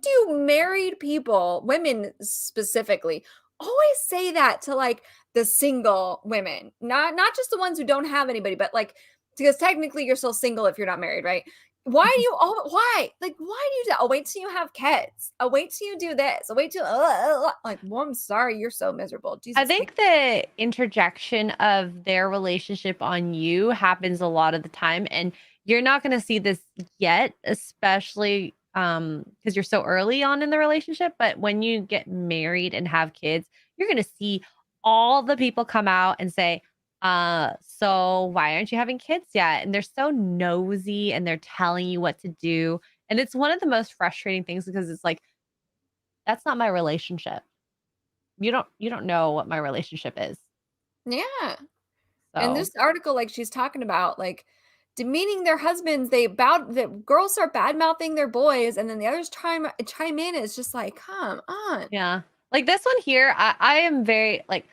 do married people, women specifically, always say that to like the single women, not just the ones who don't have anybody, but like because technically you're still single if you're not married, right? Why do you why do you do? I'll wait till you have kids. I'll wait till you do this. I'll wait till like, well, I'm sorry, you're so miserable. Jesus. I think the interjection of their relationship on you happens a lot of the time, and you're not going to see this yet, especially because you're so early on in the relationship. But when you get married and have kids, you're going to see all the people come out and say, so why aren't you having kids yet? And they're so nosy and they're telling you what to do. And it's one of the most frustrating things because it's like, that's not my relationship. You don't know what my relationship is. Yeah. So. And this article, like she's talking about, like demeaning their husbands, the girls start bad mouthing their boys, and then the others chime in. It's just like, come on. Yeah. Like this one here, I am very like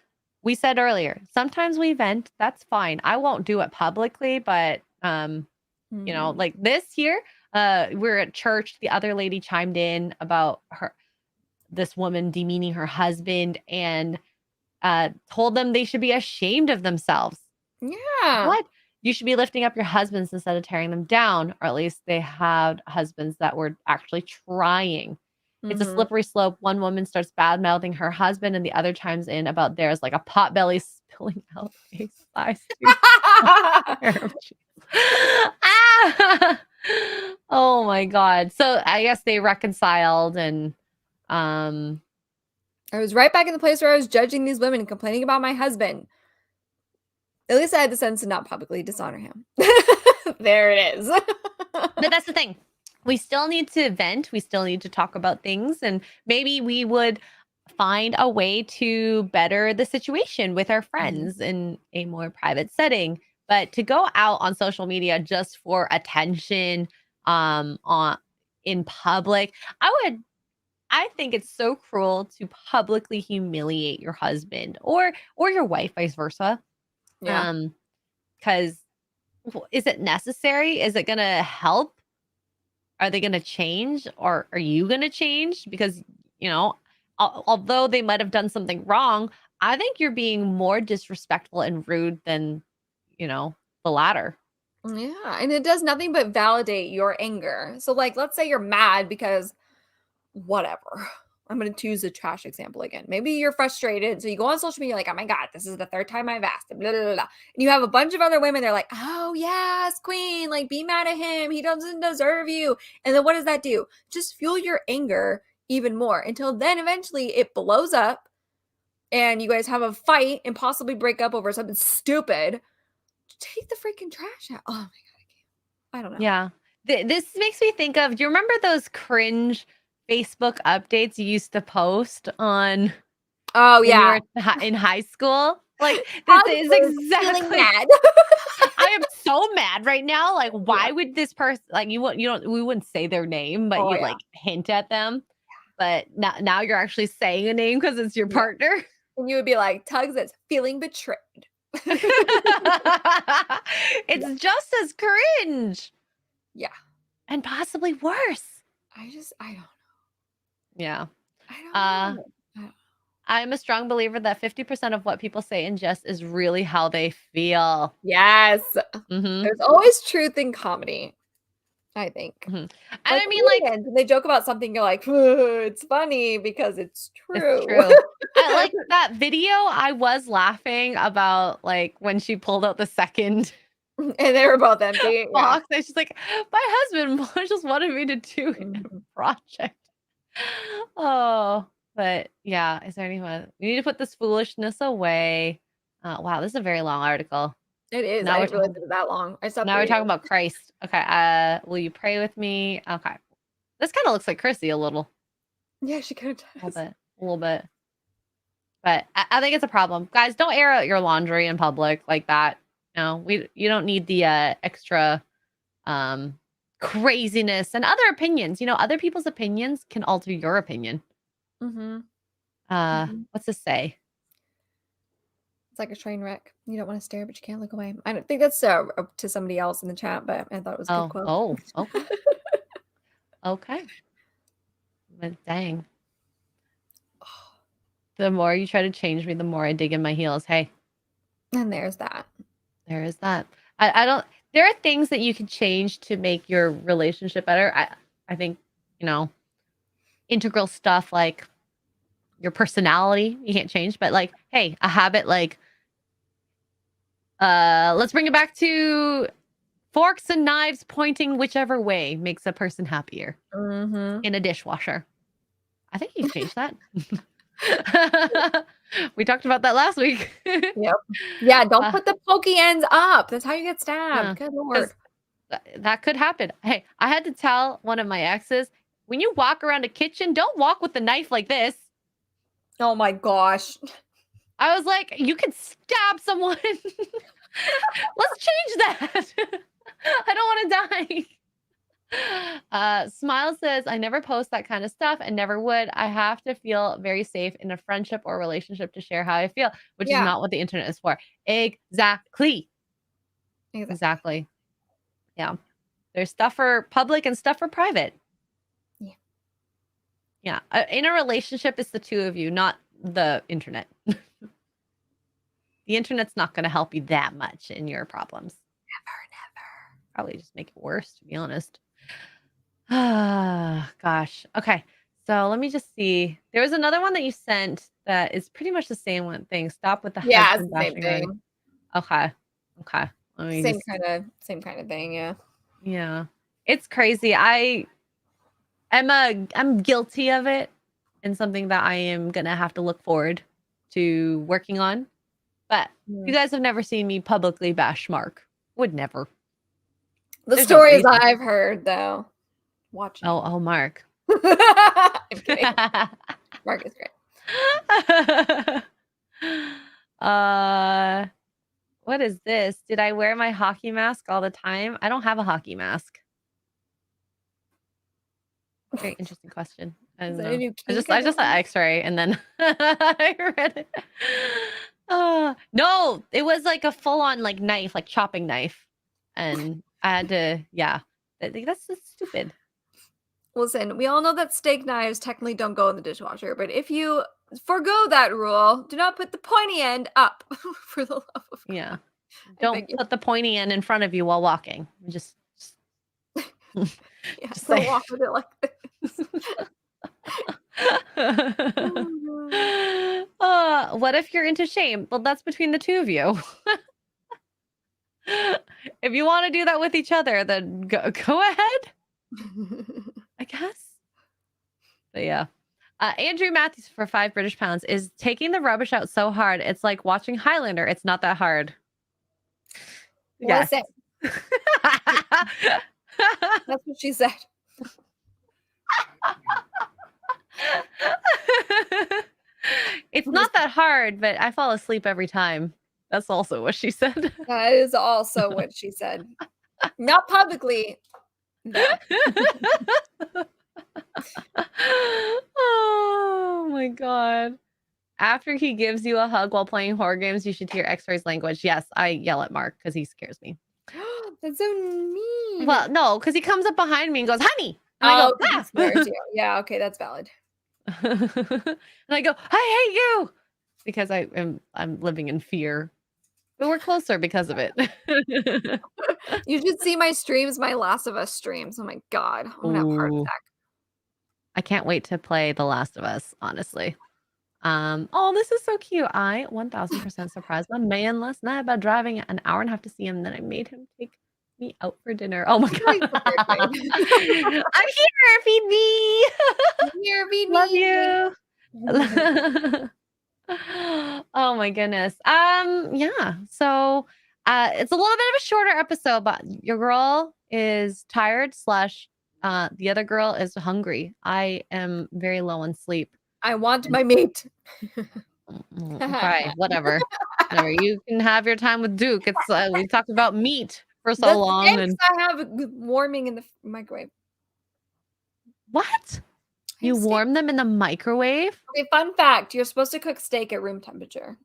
we said earlier, sometimes we vent, that's fine. I won't do it publicly, but like this here, we're at church. The other lady chimed in about this woman demeaning her husband and told them they should be ashamed of themselves. Yeah. What? You should be lifting up your husbands instead of tearing them down, or at least they had husbands that were actually trying. It's a slippery slope. One woman starts bad mouthing her husband, and the other chimes in about theirs like a pot belly spilling out a size 2 pair of jeans. Ah! Oh my god. So I guess they reconciled, and I was right back in the place where I was judging these women and complaining about my husband. At least I had the sense to not publicly dishonor him. There it is. but that's the thing. We still need to vent. We still need to talk about things, and maybe we would find a way to better the situation with our friends in a more private setting. But to go out on social media just for attention on in public, I think it's so cruel to publicly humiliate your husband or your wife, vice versa. Yeah. Because is it necessary? Is it going to help? Are they going to change, or are you going to change? Because, although they might have done something wrong, I think you're being more disrespectful and rude than, the latter. Yeah. And it does nothing but validate your anger. So, like, let's say you're mad because whatever. I'm going to choose a trash example again. Maybe you're frustrated. So you go on social media like, oh my God, this is the third time I've asked him. Blah, blah, blah, blah. And you have a bunch of other women. They're like, oh, yes, queen. Like, be mad at him. He doesn't deserve you. And then what does that do? Just fuel your anger even more until then eventually it blows up and you guys have a fight and possibly break up over something stupid. Take the freaking trash out. Oh my God. I don't know. Yeah. This makes me think of, do you remember those cringe Facebook updates you used to post on Oh, when yeah. you were in high school? Like, How this is feeling exactly. mad. I am so mad right now. Like, why would this person, like, we wouldn't say their name, but you like hint at them. But now you're actually saying a name because it's your partner. And you would be like, Tugs, that's feeling betrayed. It's just as cringe. Yeah. And possibly worse. I don't know. Yeah. I don't know. I'm a strong believer that 50% of what people say in jest is really how they feel. Yes. There's always truth in comedy, I think. And Like, I mean, like, when they joke about something, you're like, it's funny because it's true. it's true. I like that video. I was laughing about, like, when she pulled out the second And they were both empty. box. And she's like, my husband just wanted me to do a project. Oh, but yeah. Is there anyone? We need to put this foolishness away. Wow, this is a very long article. It is. Now I we're didn't realize it was that long. Now we're talking about Christ. Okay. Will you pray with me? Okay. This kind of looks like Chrissy a little. Yeah, she kind of does. A little bit. But I think it's a problem. Guys, don't air out your laundry in public like that. No, you don't need the extra craziness and other opinions. Other people's opinions can alter your opinion. What's this say? It's like a train wreck. You don't want to stare, but you can't look away. I don't think that's to somebody else in the chat, but I thought it was a good quote. Oh, okay. Okay. But dang. The more you try to change me, the more I dig in my heels. Hey. And there's that. There is that. I don't. There are things that you can change to make your relationship better. I think, integral stuff like your personality, you can't change, but like, hey, a habit like, let's bring it back to forks and knives pointing whichever way makes a person happier in a dishwasher. I think you changed that. We talked about that last week. Yep. Yeah, don't put the pokey ends up. That's how you get stabbed. Good Lord. That could happen. Hey, I had to tell one of my exes, when you walk around a kitchen, don't walk with the knife like this. Oh my gosh. I was like, you can stab someone. Let's change that. I don't want to die. Smile says, I never post that kind of stuff and never would. I have to feel very safe in a friendship or relationship to share how I feel, which is not what the internet is for. Exactly. Yeah. There's stuff for public and stuff for private. Yeah. In a relationship, it's the two of you, not the internet. The internet's not going to help you that much in your problems. Never. Probably just make it worse, to be honest. Gosh. Okay. So let me just see. There was another one that you sent that is pretty much the same one thing. Stop with the Yeah, it's husband the same bashing already. thing. Okay. Okay. Let me Same just, kind of thing. Yeah. yeah. It's crazy. I'm guilty of it, and something that I am gonna have to look forward to working on. But you guys have never seen me publicly bash Mark. Would never. The There's no stories reason. I've hered, though. Watching. Oh, Mark. I'm kidding. Mark is great. What is this? Did I wear my hockey mask all the time? I don't have a hockey mask. Very interesting question. I don't Is that know. a new I just kink saw X-ray and then I read it. No, it was like a full-on like knife, like chopping knife, and I had to. Yeah, that's just stupid. Listen, we all know that steak knives technically don't go in the dishwasher, but if you forgo that rule, do not put the pointy end up for the love of God. Yeah, I don't beg you. put the pointy end in front of you while walking. Just Yeah, just don't say. walk with it like this. What if you're into shame? Well, that's between the two of you. If you want to do that with each other, then go ahead, I guess. But yeah. Andrew Matthews for 5 British pounds is taking the rubbish out so hard. It's like watching Highlander. It's not that hard. Yes. Listen, that's what she said. It's not that hard, but I fall asleep every time. That's also what she said. That is also what she said. Not publicly. No. Oh my god. After he gives you a hug while playing horror games, you should hear X-Ray's language. Yes, I yell at Mark because he scares me. That's so mean. Well, no, because he comes up behind me and goes, honey. And I go, he ah! scares you. Yeah, okay, that's valid. And I go, I hate you, because I'm living in fear. But we're closer because of it. You should see my streams, my Last of Us streams. Oh my god, I'm gonna have a heart Ooh. attack. I can't wait to play The Last of Us, honestly. Oh, this is so cute. I 1000% surprised my man last night by driving an hour and a half to see him. Then I made him take me out for dinner. Oh my god. I'm here. Feed me. Here, feed Love me. you. Oh my goodness. Yeah. So it's a little bit of a shorter episode, but your girl is tired / the other girl is hungry. I am very low on sleep. I want my meat. Okay, whatever. You can have your time with Duke. It's we talked about meat for so That's long. okay, And 'cause I have warming in the microwave. what? I You have steak. warm them in the microwave? Okay, fun fact: you're supposed to cook steak at room temperature.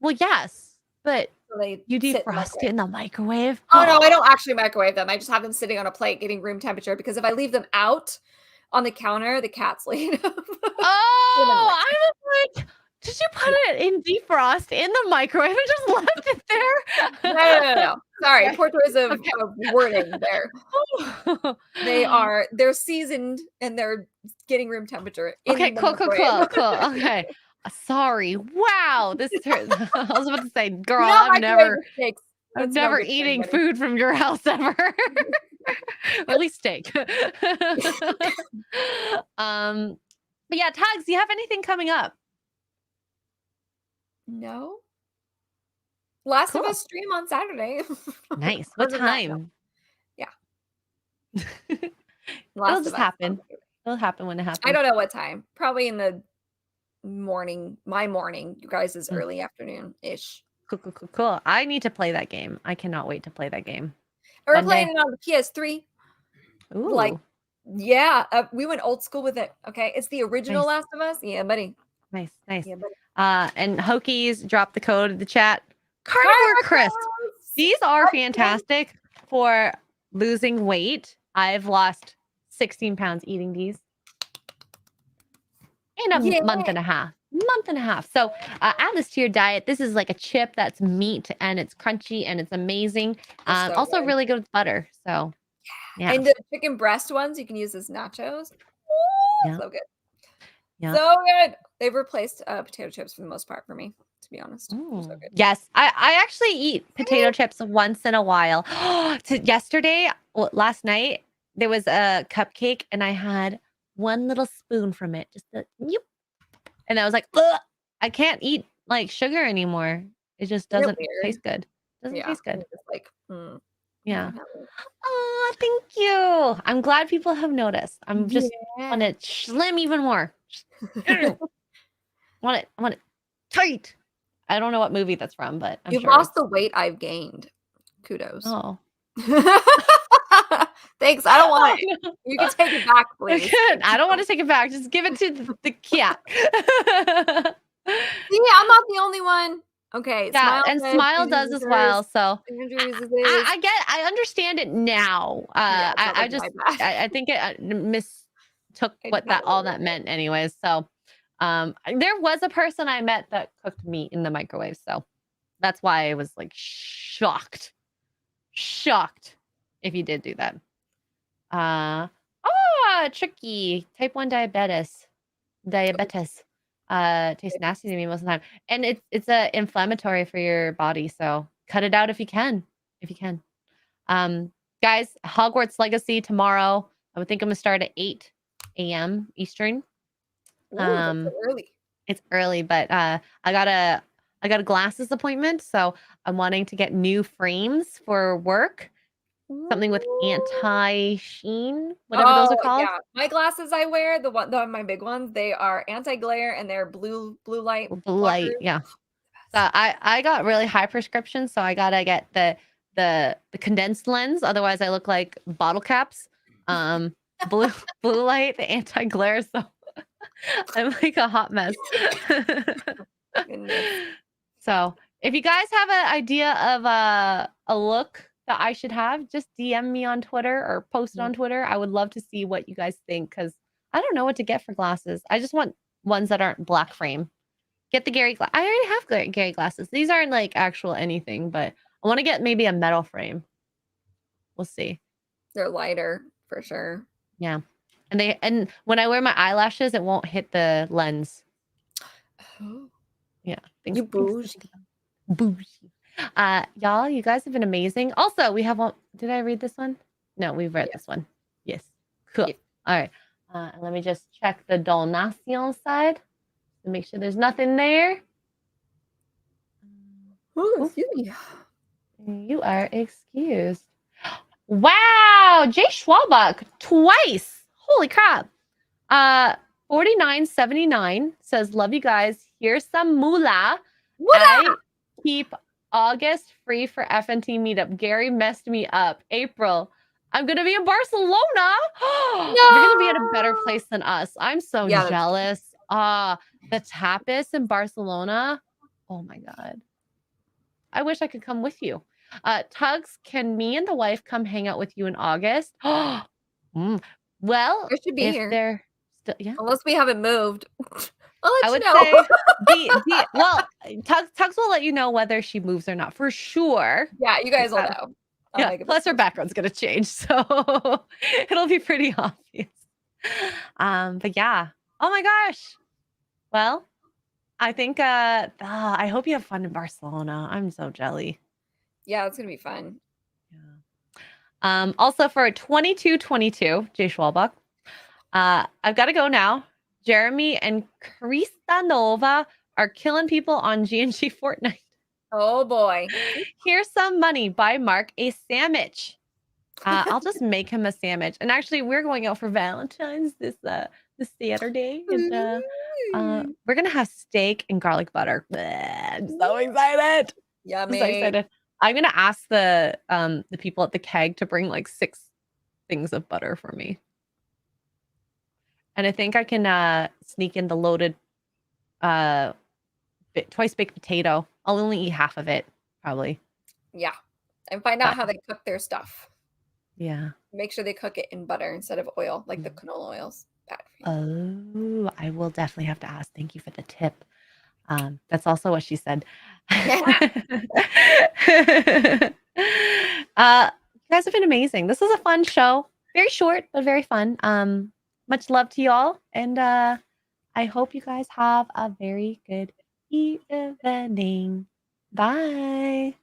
Well, yes, but So they you sit in the defrost it in the microwave? Oh no, I don't actually microwave them. I just have them sitting on a plate getting room temperature because if I leave them out on the counter, the cats lay them. Oh, I was like, did you put it in defrost in the microwave and just left it there? No. Sorry, Okay. poor choice of wording there. Oh. They're seasoned and they're getting room temperature. Okay, the cool. microwave. Okay. Sorry. Wow. This turns. I was about to say, girl, You don't I'm microwave never steaks. I'm That's no never good for eating anybody. food from your house ever. Or at least steak. But yeah, Tags, do you have anything coming up? No. Last of Cool. Us stream on Saturday. Nice. What Other than that, no. time? Last It'll of just Us happen. on Saturday. It'll happen when it happens. I don't know what time. Probably in the morning. My morning. You guys is early afternoon-ish. Cool. I need to play that game. I cannot wait to play that game. We're One playing day. it on the PS3. Ooh. Like, yeah, we went old school with it. Okay, it's the original Nice. Last of Us. Yeah, buddy. Nice. Yeah, buddy. And Hokies, drop the code in the chat. Carnivore crisp. These are fantastic for losing weight. I've lost 16 pounds eating these in a month and a half. So add this to your diet. This is like a chip that's meat and it's crunchy and it's amazing. So Also good. really good with butter. So yeah. And the chicken breast ones you can use as nachos. Yeah. So good. Yeah. So good. They've replaced potato chips for the most part for me, to be honest. They're so good. Yes, I actually eat potato chips once in a while. Last night, there was a cupcake and I had one little spoon from it. Just a yep. And I was like, ugh, I can't eat like sugar anymore. It just Isn't it doesn't weird? taste good. Doesn't taste good. It's just like, Yeah. can't have it. Oh, thank you. I'm glad people have noticed. I'm just want Yeah. it slim even more. want it tight. I don't know what movie that's from, but I'm You've sure lost it's. the weight I've gained. Kudos. Oh, Thanks. I don't want oh it. no. You can take it back, please. Good. I don't want to take it back. Just give it to the cat. See, I'm not the only one. Okay, Yeah, Smile and says Smile she does uses as well. hers, So Andrew I, uses I, his. I understand it now. Yeah, it's not I like just, my bad. I think it mistook I what got all it. that meant, anyways. So, there was a person I met that cooked meat in the microwave, so that's why I was like shocked if you did do that. Tricky type 1 diabetes. Tastes nasty to me most of the time, and it's a inflammatory for your body, so cut it out if you can. Guys, Hogwarts Legacy tomorrow. I would think I'm gonna start at 8 a.m. Eastern. Ooh, that's so early. It's early, but I got a glasses appointment, so I'm wanting to get new frames for work. Something with anti-sheen, whatever those are called. Yeah. My glasses I wear, my big ones, they are anti-glare and they're blue light Blue light, blockers. yeah. So I got really high prescription, so I gotta get the condensed lens. Otherwise, I look like bottle caps. Blue light, the anti-glare. So I'm like a hot mess. Goodness. So if you guys have an idea of a look that I should have, just DM me on Twitter or post it on Twitter. I would love to see what you guys think, because I don't know what to get for glasses. I just want ones that aren't black frame. Get the Gary I already have Gary glasses. These aren't like actual anything, but I want to get maybe a metal frame. We'll see. They're lighter for sure. Yeah. And when I wear my eyelashes, it won't hit the lens. Oh. Yeah. You bougie. Y'all, you guys have been amazing. Also, we have one. Did I read this one? No, we've read this one. Yes. Cool. Yeah. All right. Let me just check the donation side to make sure there's nothing there. Oh, excuse me. You are excused. Wow, Jay Schwalbach twice. Holy crap. 4979 says, love you guys. Here's some moolah. I keep August free for FNT meetup. Gary messed me up. April, I'm gonna be in Barcelona. You're gonna be at a better place than us. I'm so jealous. The tapas in Barcelona. Oh my god. I wish I could come with you. Tugs, can me and the wife come hang out with you in August? Well, I should be if here. they're still, yeah. Unless we haven't moved. I'll let I you would know. say well, Tugs will let you know whether she moves or not for sure. Yeah, you guys will know. Yeah, plus her background's gonna change, so it'll be pretty obvious. But yeah. Oh my gosh. Well, I think I hope you have fun in Barcelona. I'm so jelly. Yeah, it's gonna be fun. Yeah. Also for 2222, Jay Schwalbach. I've got to go now. Jeremy and Krista Nova are killing people on G&G Fortnite. Oh boy. Here's some money. Buy Mark a sandwich. I'll just make him a sandwich. And actually, we're going out for Valentine's this Saturday. And we're gonna have steak and garlic butter. I'm so excited. Yummy. I'm so excited. I'm gonna ask the people at the keg to bring like 6 things of butter for me. And I think I can sneak in the loaded twice baked potato. I'll only eat half of it, probably. Yeah. And find out how they cook their stuff. Yeah. Make sure they cook it in butter instead of oil, like the canola oils. Oh, I will definitely have to ask. Thank you for the tip. That's also what she said. Yeah. You guys have been amazing. This was a fun show. Very short, but very fun. Much love to y'all. And I hope you guys have a very good evening. Bye.